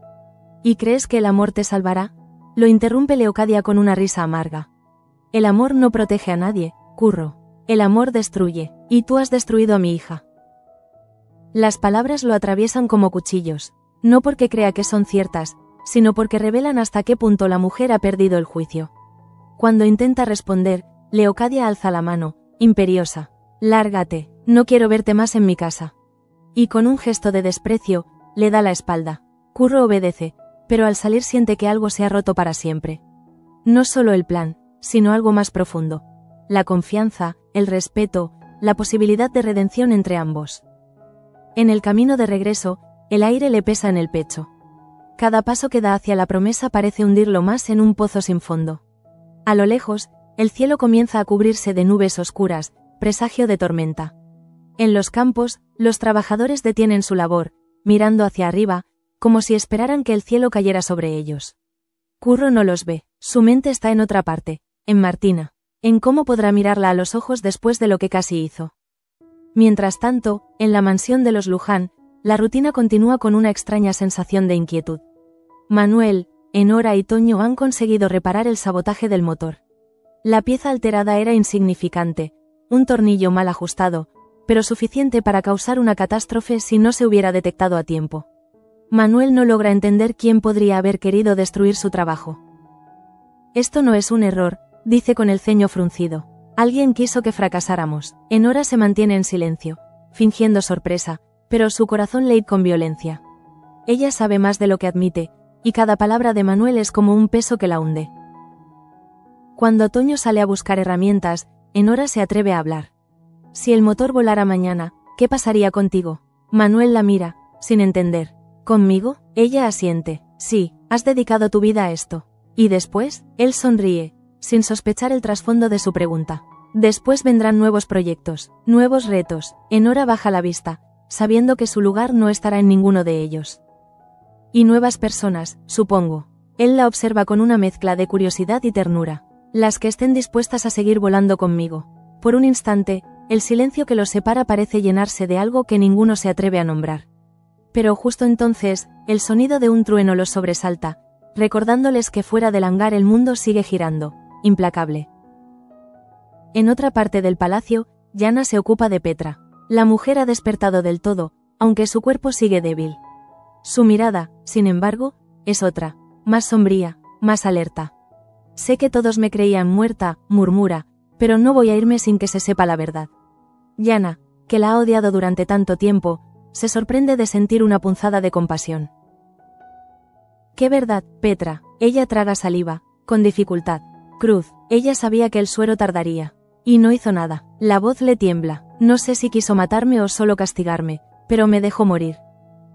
¿Y crees que el amor te salvará?». Lo interrumpe Leocadia con una risa amarga. «El amor no protege a nadie, Curro. El amor destruye, y tú has destruido a mi hija». Las palabras lo atraviesan como cuchillos, no porque crea que son ciertas, sino porque revelan hasta qué punto la mujer ha perdido el juicio. Cuando intenta responder, Leocadia alza la mano, imperiosa. «Lárgate, no quiero verte más en mi casa». Y con un gesto de desprecio, le da la espalda. Curro obedece, pero al salir siente que algo se ha roto para siempre. No solo el plan, sino algo más profundo. La confianza, el respeto, la posibilidad de redención entre ambos. En el camino de regreso, el aire le pesa en el pecho. Cada paso que da hacia la promesa parece hundirlo más en un pozo sin fondo. A lo lejos, el cielo comienza a cubrirse de nubes oscuras, presagio de tormenta. En los campos, los trabajadores detienen su labor, mirando hacia arriba, como si esperaran que el cielo cayera sobre ellos. Curro no los ve, su mente está en otra parte, en Martina, en cómo podrá mirarla a los ojos después de lo que casi hizo. Mientras tanto, en la mansión de los Luján, la rutina continúa con una extraña sensación de inquietud. Manuel, Enora y Toño han conseguido reparar el sabotaje del motor. La pieza alterada era insignificante, un tornillo mal ajustado, pero suficiente para causar una catástrofe si no se hubiera detectado a tiempo. Manuel no logra entender quién podría haber querido destruir su trabajo. Esto no es un error, dice con el ceño fruncido. Alguien quiso que fracasáramos. Enora se mantiene en silencio, fingiendo sorpresa, pero su corazón le hila con violencia. Ella sabe más de lo que admite, y cada palabra de Manuel es como un peso que la hunde. Cuando Toño sale a buscar herramientas, Enora se atreve a hablar. Si el motor volara mañana, ¿qué pasaría contigo? Manuel la mira, sin entender. ¿Conmigo? Ella asiente. Sí, has dedicado tu vida a esto. ¿Y después? Él sonríe, sin sospechar el trasfondo de su pregunta. Después vendrán nuevos proyectos, nuevos retos. Enora baja la vista, sabiendo que su lugar no estará en ninguno de ellos. Y nuevas personas, supongo. Él la observa con una mezcla de curiosidad y ternura. Las que estén dispuestas a seguir volando conmigo. Por un instante, el silencio que los separa parece llenarse de algo que ninguno se atreve a nombrar. Pero justo entonces, el sonido de un trueno los sobresalta, recordándoles que fuera del hangar el mundo sigue girando, implacable. En otra parte del palacio, Yana se ocupa de Petra. La mujer ha despertado del todo, aunque su cuerpo sigue débil. Su mirada, sin embargo, es otra, más sombría, más alerta. Sé que todos me creían muerta, murmura, pero no voy a irme sin que se sepa la verdad. Yana, que la ha odiado durante tanto tiempo, se sorprende de sentir una punzada de compasión. ¿Qué verdad, Petra? Ella traga saliva, con dificultad. Cruz, ella sabía que el suero tardaría. Y no hizo nada. La voz le tiembla. No sé si quiso matarme o solo castigarme, pero me dejó morir.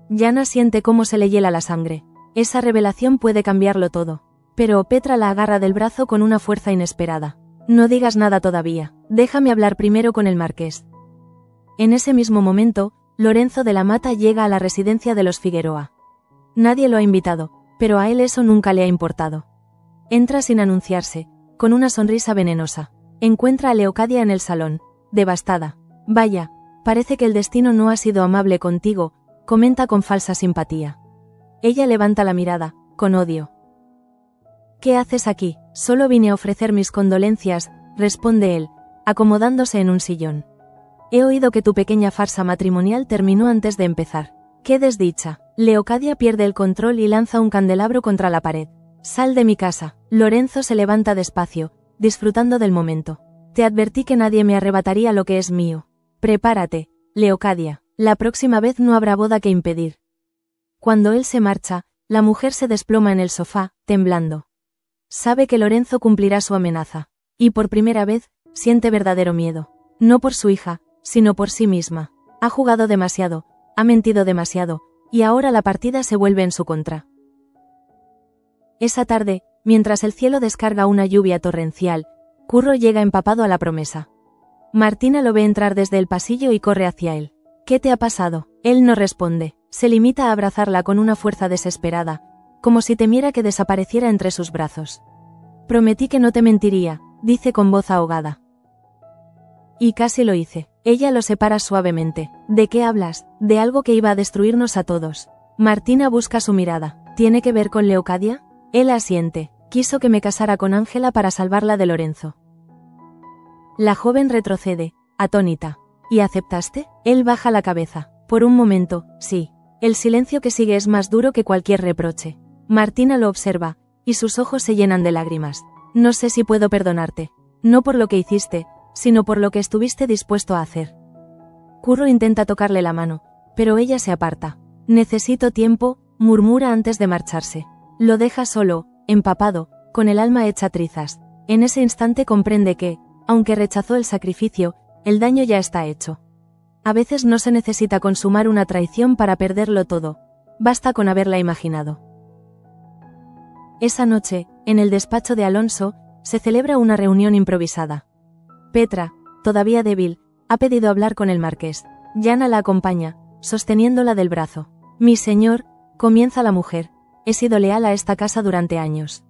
Yana siente cómo se le hiela la sangre. Esa revelación puede cambiarlo todo. Pero Petra la agarra del brazo con una fuerza inesperada. No digas nada todavía. Déjame hablar primero con el marqués. En ese mismo momento, Lorenzo de la Mata llega a la residencia de los Figueroa. Nadie lo ha invitado, pero a él eso nunca le ha importado. Entra sin anunciarse, con una sonrisa venenosa. Encuentra a Leocadia en el salón, devastada. Vaya, parece que el destino no ha sido amable contigo, comenta con falsa simpatía. Ella levanta la mirada, con odio. ¿Qué haces aquí? Solo vine a ofrecer mis condolencias, responde él, acomodándose en un sillón. He oído que tu pequeña farsa matrimonial terminó antes de empezar. ¡Qué desdicha! Leocadia pierde el control y lanza un candelabro contra la pared. Sal de mi casa. Lorenzo se levanta despacio, disfrutando del momento. Te advertí que nadie me arrebataría lo que es mío. Prepárate, Leocadia. La próxima vez no habrá boda que impedir. Cuando él se marcha, la mujer se desploma en el sofá, temblando. Sabe que Lorenzo cumplirá su amenaza. Y por primera vez, siente verdadero miedo. No por su hija, sino por sí misma. Ha jugado demasiado, ha mentido demasiado, y ahora la partida se vuelve en su contra. Esa tarde, mientras el cielo descarga una lluvia torrencial, Curro llega empapado a la promesa. Martina lo ve entrar desde el pasillo y corre hacia él. ¿Qué te ha pasado? Él no responde, se limita a abrazarla con una fuerza desesperada, como si temiera que desapareciera entre sus brazos. Prometí que no te mentiría, dice con voz ahogada. Y casi lo hice. Ella lo separa suavemente. ¿De qué hablas? De algo que iba a destruirnos a todos. Martina busca su mirada. ¿Tiene que ver con Leocadia? Él asiente. Quiso que me casara con Ángela para salvarla de Lorenzo. La joven retrocede, atónita. ¿Y aceptaste? Él baja la cabeza. Por un momento, sí. El silencio que sigue es más duro que cualquier reproche. Martina lo observa, y sus ojos se llenan de lágrimas. No sé si puedo perdonarte. No por lo que hiciste, sino por lo que estuviste dispuesto a hacer. Curro intenta tocarle la mano, pero ella se aparta. Necesito tiempo, murmura antes de marcharse. Lo deja solo, empapado, con el alma hecha trizas. En ese instante comprende que, aunque rechazó el sacrificio, el daño ya está hecho. A veces no se necesita consumar una traición para perderlo todo. Basta con haberla imaginado. Esa noche, en el despacho de Alonso, se celebra una reunión improvisada. Petra, todavía débil, ha pedido hablar con el marqués. Jana la acompaña, sosteniéndola del brazo. Mi señor, comienza la mujer, he sido leal a esta casa durante años.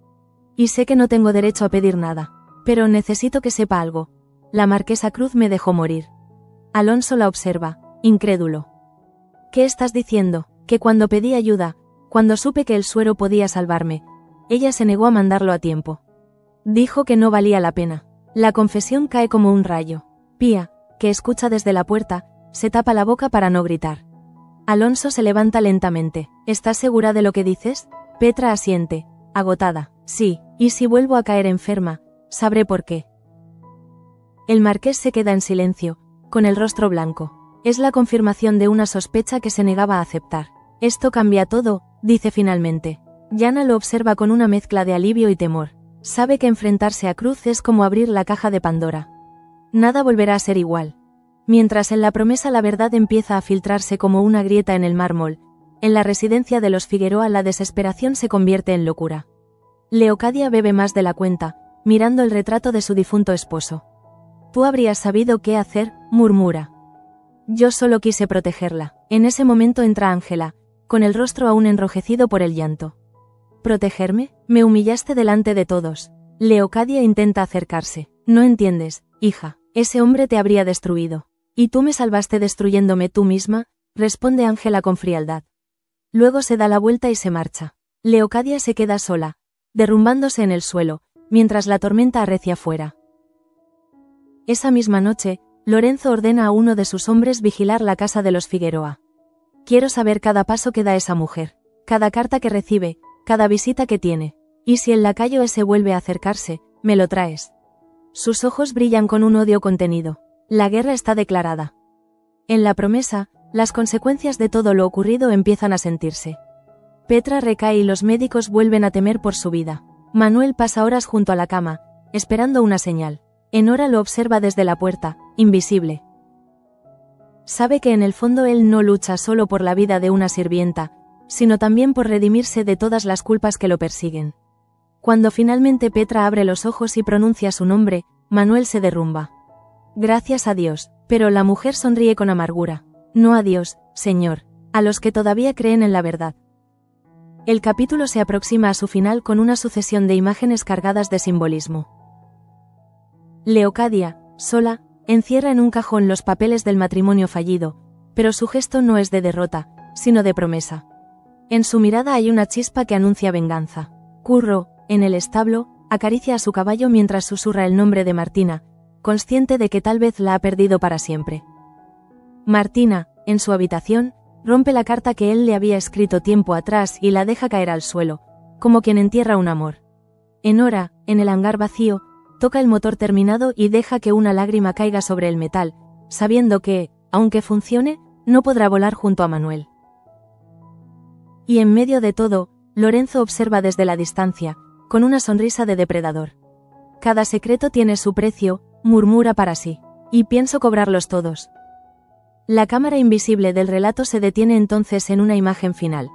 Y sé que no tengo derecho a pedir nada, pero necesito que sepa algo. La marquesa Cruz me dejó morir. Alonso la observa, incrédulo. ¿Qué estás diciendo? Que cuando pedí ayuda, cuando supe que el suero podía salvarme, ella se negó a mandarlo a tiempo. Dijo que no valía la pena. La confesión cae como un rayo. Pía, que escucha desde la puerta, se tapa la boca para no gritar. Alonso se levanta lentamente. ¿Estás segura de lo que dices? Petra asiente, agotada. Sí, y si vuelvo a caer enferma, sabré por qué. El marqués se queda en silencio, con el rostro blanco. Es la confirmación de una sospecha que se negaba a aceptar. Esto cambia todo, dice finalmente. Jana lo observa con una mezcla de alivio y temor. Sabe que enfrentarse a Cruz es como abrir la caja de Pandora. Nada volverá a ser igual. Mientras en la promesa la verdad empieza a filtrarse como una grieta en el mármol, en la residencia de los Figueroa la desesperación se convierte en locura. Leocadia bebe más de la cuenta, mirando el retrato de su difunto esposo. Tú habrías sabido qué hacer, murmura. Yo solo quise protegerla. En ese momento entra Ángela, con el rostro aún enrojecido por el llanto. ¿Protegerme? Me humillaste delante de todos. Leocadia intenta acercarse. No entiendes, hija, ese hombre te habría destruido. ¿Y tú me salvaste destruyéndome tú misma? Responde Ángela con frialdad. Luego se da la vuelta y se marcha. Leocadia se queda sola, derrumbándose en el suelo, mientras la tormenta arrecia fuera. Esa misma noche, Lorenzo ordena a uno de sus hombres vigilar la casa de los Figueroa. Quiero saber cada paso que da esa mujer, cada carta que recibe, cada visita que tiene, y si el lacayo ese vuelve a acercarse, me lo traes. Sus ojos brillan con un odio contenido. La guerra está declarada. En la promesa, las consecuencias de todo lo ocurrido empiezan a sentirse. Petra recae y los médicos vuelven a temer por su vida. Manuel pasa horas junto a la cama, esperando una señal. Enora lo observa desde la puerta, invisible. Sabe que en el fondo él no lucha solo por la vida de una sirvienta, sino también por redimirse de todas las culpas que lo persiguen. Cuando finalmente Petra abre los ojos y pronuncia su nombre, Manuel se derrumba. Gracias a Dios, pero la mujer sonríe con amargura. No a Dios, Señor, a los que todavía creen en la verdad. El capítulo se aproxima a su final con una sucesión de imágenes cargadas de simbolismo. Leocadia, sola, encierra en un cajón los papeles del matrimonio fallido, pero su gesto no es de derrota, sino de promesa. En su mirada hay una chispa que anuncia venganza. Curro, en el establo, acaricia a su caballo mientras susurra el nombre de Martina, consciente de que tal vez la ha perdido para siempre. Martina, en su habitación, rompe la carta que él le había escrito tiempo atrás y la deja caer al suelo, como quien entierra un amor. Enora, en el hangar vacío, toca el motor terminado y deja que una lágrima caiga sobre el metal, sabiendo que, aunque funcione, no podrá volar junto a Manuel. Y en medio de todo, Lorenzo observa desde la distancia, con una sonrisa de depredador. Cada secreto tiene su precio, murmura para sí. Y pienso cobrarlos todos. La cámara invisible del relato se detiene entonces en una imagen final.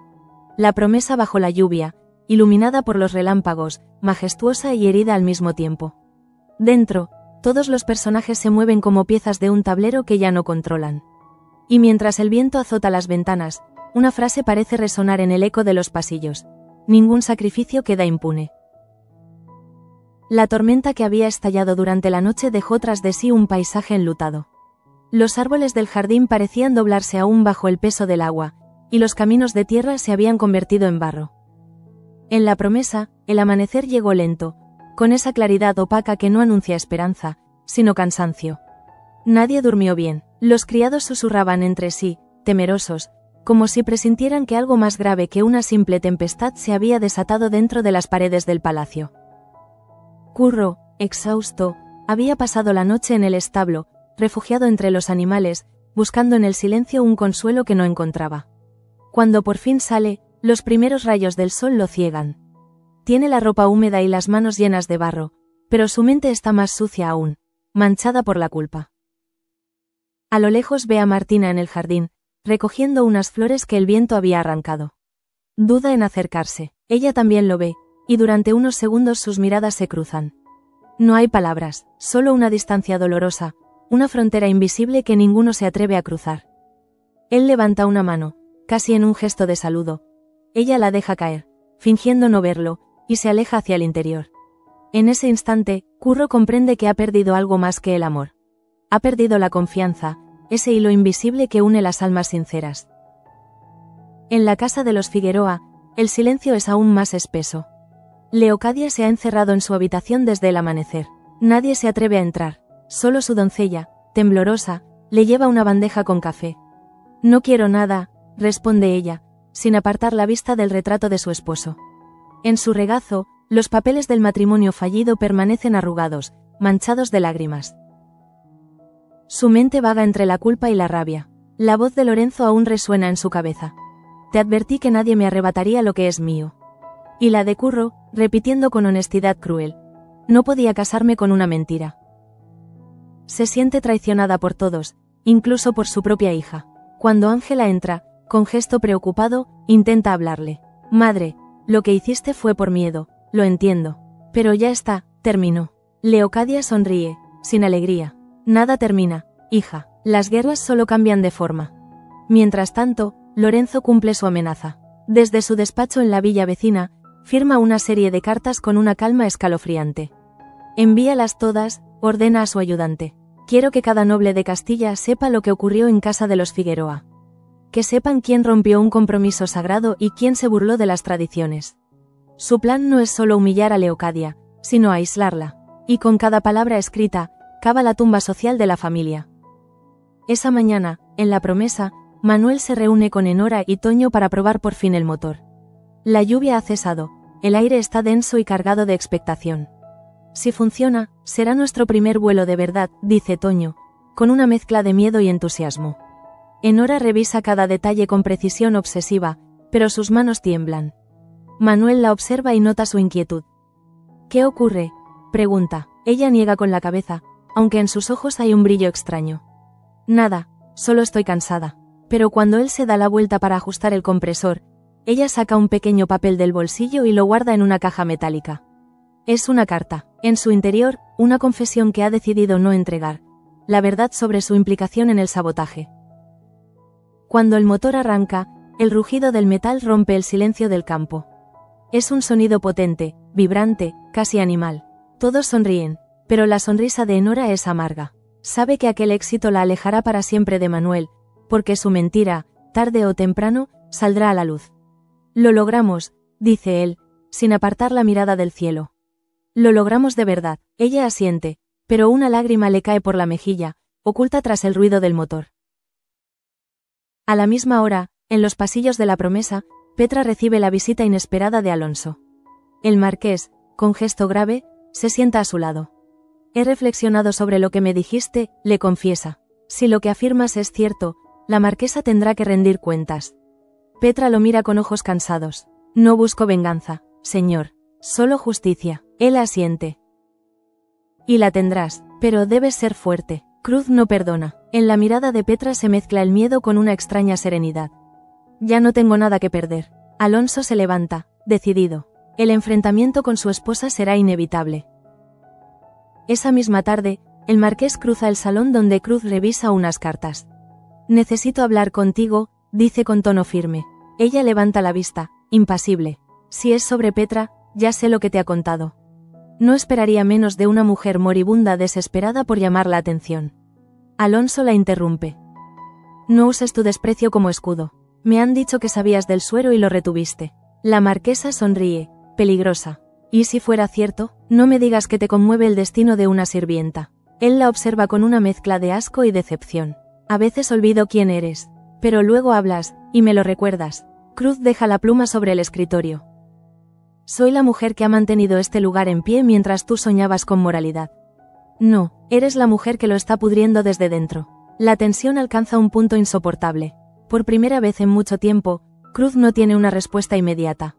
La promesa bajo la lluvia, iluminada por los relámpagos, majestuosa y herida al mismo tiempo. Dentro, todos los personajes se mueven como piezas de un tablero que ya no controlan. Y mientras el viento azota las ventanas, una frase parece resonar en el eco de los pasillos. Ningún sacrificio queda impune. La tormenta que había estallado durante la noche dejó tras de sí un paisaje enlutado. Los árboles del jardín parecían doblarse aún bajo el peso del agua, y los caminos de tierra se habían convertido en barro. En la promesa, el amanecer llegó lento, con esa claridad opaca que no anuncia esperanza, sino cansancio. Nadie durmió bien. Los criados susurraban entre sí, temerosos, como si presintieran que algo más grave que una simple tempestad se había desatado dentro de las paredes del palacio. Curro, exhausto, había pasado la noche en el establo, refugiado entre los animales, buscando en el silencio un consuelo que no encontraba. Cuando por fin sale, los primeros rayos del sol lo ciegan. Tiene la ropa húmeda y las manos llenas de barro, pero su mente está más sucia aún, manchada por la culpa. A lo lejos ve a Martina en el jardín, recogiendo unas flores que el viento había arrancado. Duda en acercarse. Ella también lo ve, y durante unos segundos sus miradas se cruzan. No hay palabras, solo una distancia dolorosa, una frontera invisible que ninguno se atreve a cruzar. Él levanta una mano, casi en un gesto de saludo. Ella la deja caer, fingiendo no verlo, y se aleja hacia el interior. En ese instante, Curro comprende que ha perdido algo más que el amor. Ha perdido la confianza, ese hilo invisible que une las almas sinceras. En la casa de los Figueroa, el silencio es aún más espeso. Leocadia se ha encerrado en su habitación desde el amanecer. Nadie se atreve a entrar. Solo su doncella, temblorosa, le lleva una bandeja con café. No quiero nada, responde ella, sin apartar la vista del retrato de su esposo. En su regazo, los papeles del matrimonio fallido permanecen arrugados, manchados de lágrimas. Su mente vaga entre la culpa y la rabia. La voz de Lorenzo aún resuena en su cabeza. Te advertí que nadie me arrebataría lo que es mío. Y la de Curro, repitiendo con honestidad cruel. No podía casarme con una mentira. Se siente traicionada por todos, incluso por su propia hija. Cuando Ángela entra, con gesto preocupado, intenta hablarle. Madre, lo que hiciste fue por miedo, lo entiendo. Pero ya está, terminó. Leocadia sonríe, sin alegría. Nada termina, hija. Las guerras solo cambian de forma. Mientras tanto, Lorenzo cumple su amenaza. Desde su despacho en la villa vecina, firma una serie de cartas con una calma escalofriante. Envíalas todas, ordena a su ayudante. Quiero que cada noble de Castilla sepa lo que ocurrió en casa de los Figueroa. Que sepan quién rompió un compromiso sagrado y quién se burló de las tradiciones. Su plan no es solo humillar a Leocadia, sino aislarla. Y con cada palabra escrita, cava la tumba social de la familia. Esa mañana, en La Promesa, Manuel se reúne con Enora y Toño para probar por fin el motor. La lluvia ha cesado, el aire está denso y cargado de expectación. Si funciona, será nuestro primer vuelo de verdad, dice Toño, con una mezcla de miedo y entusiasmo. Enora revisa cada detalle con precisión obsesiva, pero sus manos tiemblan. Manuel la observa y nota su inquietud. ¿Qué ocurre?, pregunta. Ella niega con la cabeza, aunque en sus ojos hay un brillo extraño. Nada, solo estoy cansada. Pero cuando él se da la vuelta para ajustar el compresor, ella saca un pequeño papel del bolsillo y lo guarda en una caja metálica. Es una carta. En su interior, una confesión que ha decidido no entregar. La verdad sobre su implicación en el sabotaje. Cuando el motor arranca, el rugido del metal rompe el silencio del campo. Es un sonido potente, vibrante, casi animal. Todos sonríen, pero la sonrisa de Enora es amarga. Sabe que aquel éxito la alejará para siempre de Manuel, porque su mentira, tarde o temprano, saldrá a la luz. Lo logramos, dice él, sin apartar la mirada del cielo. Lo logramos de verdad. Ella asiente, pero una lágrima le cae por la mejilla, oculta tras el ruido del motor. A la misma hora, en los pasillos de La Promesa, Petra recibe la visita inesperada de Alonso. El marqués, con gesto grave, se sienta a su lado. He reflexionado sobre lo que me dijiste, le confiesa. Si lo que afirmas es cierto, la marquesa tendrá que rendir cuentas. Petra lo mira con ojos cansados. No busco venganza, señor, solo justicia. Él asiente. Y la tendrás, pero debes ser fuerte. Cruz no perdona. En la mirada de Petra se mezcla el miedo con una extraña serenidad. Ya no tengo nada que perder. Alonso se levanta, decidido. El enfrentamiento con su esposa será inevitable. Esa misma tarde, el marqués cruza el salón donde Cruz revisa unas cartas. Necesito hablar contigo, dice con tono firme. Ella levanta la vista, impasible. Si es sobre Petra, ya sé lo que te ha contado. No esperaría menos de una mujer moribunda desesperada por llamar la atención. Alonso la interrumpe. No uses tu desprecio como escudo. Me han dicho que sabías del suero y lo retuviste. La marquesa sonríe, peligrosa. ¿Y si fuera cierto? No me digas que te conmueve el destino de una sirvienta. Él la observa con una mezcla de asco y decepción. A veces olvido quién eres. Pero luego hablas, y me lo recuerdas. Cruz deja la pluma sobre el escritorio. Soy la mujer que ha mantenido este lugar en pie mientras tú soñabas con moralidad. No, eres la mujer que lo está pudriendo desde dentro. La tensión alcanza un punto insoportable. Por primera vez en mucho tiempo, Cruz no tiene una respuesta inmediata.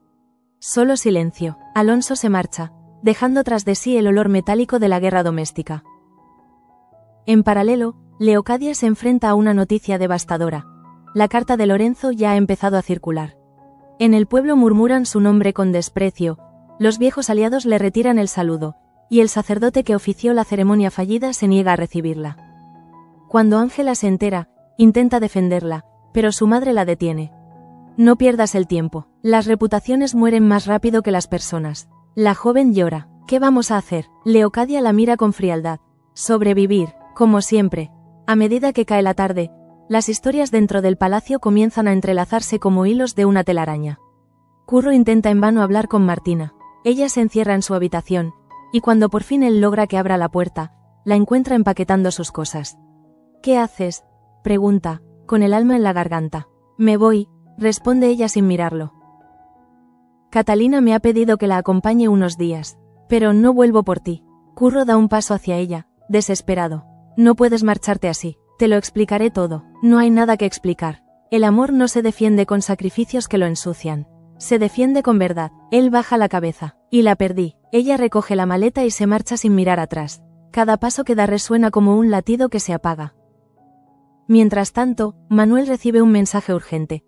Solo silencio. Alonso se marcha, dejando tras de sí el olor metálico de la guerra doméstica. En paralelo, Leocadia se enfrenta a una noticia devastadora. La carta de Lorenzo ya ha empezado a circular. En el pueblo murmuran su nombre con desprecio, los viejos aliados le retiran el saludo, y el sacerdote que ofició la ceremonia fallida se niega a recibirla. Cuando Ángela se entera, intenta defenderla, pero su madre la detiene. No pierdas el tiempo. Las reputaciones mueren más rápido que las personas. La joven llora. ¿Qué vamos a hacer? Leocadia la mira con frialdad. Sobrevivir, como siempre. A medida que cae la tarde, las historias dentro del palacio comienzan a entrelazarse como hilos de una telaraña. Curro intenta en vano hablar con Martina. Ella se encierra en su habitación, y cuando por fin él logra que abra la puerta, la encuentra empaquetando sus cosas. ¿Qué haces?, pregunta, con el alma en la garganta. Me voy, responde ella sin mirarlo. Catalina me ha pedido que la acompañe unos días, pero no vuelvo por ti. Curro da un paso hacia ella, desesperado. No puedes marcharte así, te lo explicaré todo. No hay nada que explicar. El amor no se defiende con sacrificios que lo ensucian. Se defiende con verdad. Él baja la cabeza. Y la perdí. Ella recoge la maleta y se marcha sin mirar atrás. Cada paso que da resuena como un latido que se apaga. Mientras tanto, Manuel recibe un mensaje urgente.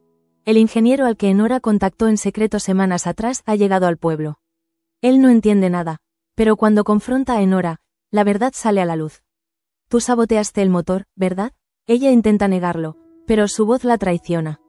El ingeniero al que Enora contactó en secreto semanas atrás ha llegado al pueblo. Él no entiende nada, pero cuando confronta a Enora, la verdad sale a la luz. Tú saboteaste el motor, ¿verdad? Ella intenta negarlo, pero su voz la traiciona.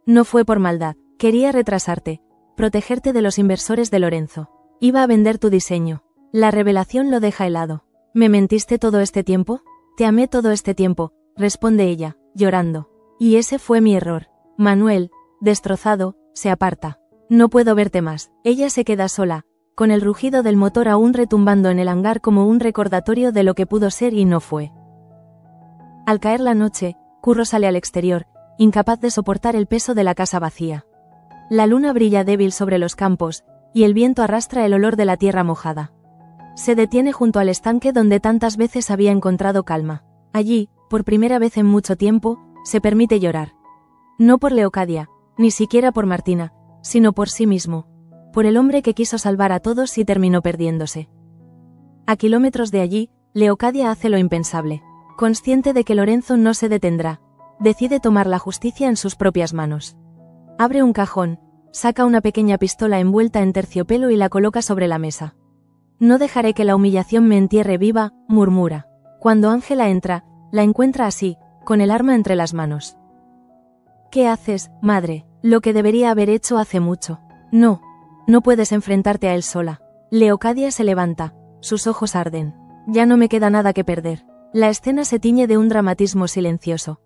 No fue por maldad, quería retrasarte, protegerte de los inversores de Lorenzo. Iba a vender tu diseño. La revelación lo deja helado. ¿Me mentiste todo este tiempo? Te amé todo este tiempo, responde ella, llorando. Y ese fue mi error. Manuel, destrozado, se aparta. No puedo verte más. Ella se queda sola, con el rugido del motor aún retumbando en el hangar como un recordatorio de lo que pudo ser y no fue. Al caer la noche, Curro sale al exterior, incapaz de soportar el peso de la casa vacía. La luna brilla débil sobre los campos, y el viento arrastra el olor de la tierra mojada. Se detiene junto al estanque donde tantas veces había encontrado calma. Allí, por primera vez en mucho tiempo, se permite llorar. No por Leocadia, ni siquiera por Martina, sino por sí mismo, por el hombre que quiso salvar a todos y terminó perdiéndose. A kilómetros de allí, Leocadia hace lo impensable. Consciente de que Lorenzo no se detendrá, decide tomar la justicia en sus propias manos. Abre un cajón, saca una pequeña pistola envuelta en terciopelo y la coloca sobre la mesa. No dejaré que la humillación me entierre viva, murmura. Cuando Ángela entra, la encuentra así, con el arma entre las manos. ¿Qué haces, madre? Lo que debería haber hecho hace mucho. No puedes enfrentarte a él sola. Leocadia se levanta, sus ojos arden. Ya no me queda nada que perder. La escena se tiñe de un dramatismo silencioso.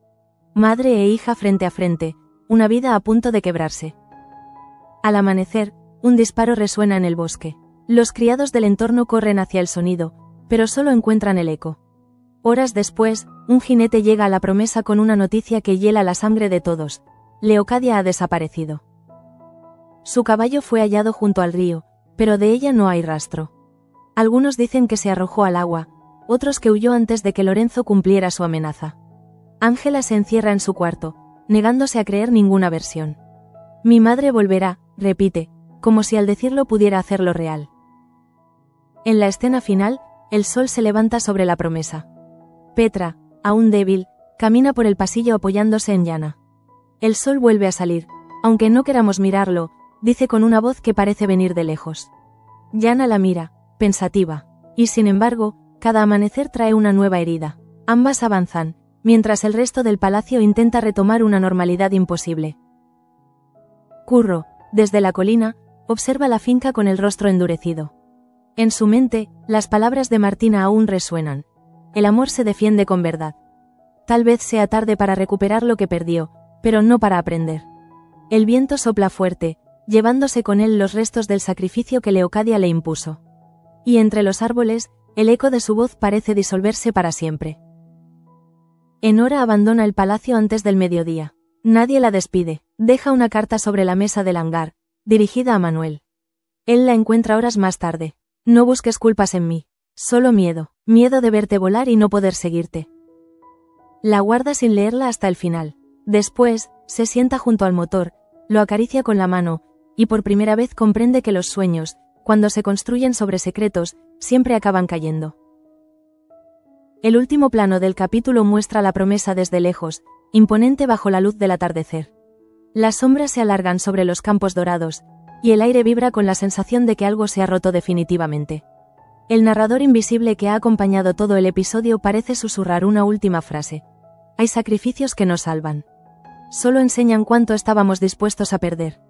Madre e hija frente a frente, una vida a punto de quebrarse. Al amanecer, un disparo resuena en el bosque. Los criados del entorno corren hacia el sonido, pero solo encuentran el eco. Horas después, un jinete llega a la promesa con una noticia que hiela la sangre de todos. Leocadia ha desaparecido. Su caballo fue hallado junto al río, pero de ella no hay rastro. Algunos dicen que se arrojó al agua, otros que huyó antes de que Lorenzo cumpliera su amenaza. Ángela se encierra en su cuarto, negándose a creer ninguna versión. Mi madre volverá, repite, como si al decirlo pudiera hacerlo real. En la escena final, el sol se levanta sobre la promesa. Petra, aún débil, camina por el pasillo apoyándose en Yana. El sol vuelve a salir, aunque no queramos mirarlo, dice con una voz que parece venir de lejos. Yana la mira, pensativa, y sin embargo, cada amanecer trae una nueva herida. Ambas avanzan, mientras el resto del palacio intenta retomar una normalidad imposible. Curro, desde la colina, observa la finca con el rostro endurecido. En su mente, las palabras de Martina aún resuenan. El amor se defiende con verdad. Tal vez sea tarde para recuperar lo que perdió, pero no para aprender. El viento sopla fuerte, llevándose con él los restos del sacrificio que Leocadia le impuso. Y entre los árboles, el eco de su voz parece disolverse para siempre. Enora abandona el palacio antes del mediodía. Nadie la despide. Deja una carta sobre la mesa del hangar, dirigida a Manuel. Él la encuentra horas más tarde. No busques culpas en mí. Solo miedo. Miedo de verte volar y no poder seguirte. La guarda sin leerla hasta el final. Después, se sienta junto al motor, lo acaricia con la mano, y por primera vez comprende que los sueños, cuando se construyen sobre secretos, siempre acaban cayendo. El último plano del capítulo muestra la promesa desde lejos, imponente bajo la luz del atardecer. Las sombras se alargan sobre los campos dorados, y el aire vibra con la sensación de que algo se ha roto definitivamente. El narrador invisible que ha acompañado todo el episodio parece susurrar una última frase. Hay sacrificios que no salvan. Solo enseñan cuánto estábamos dispuestos a perder.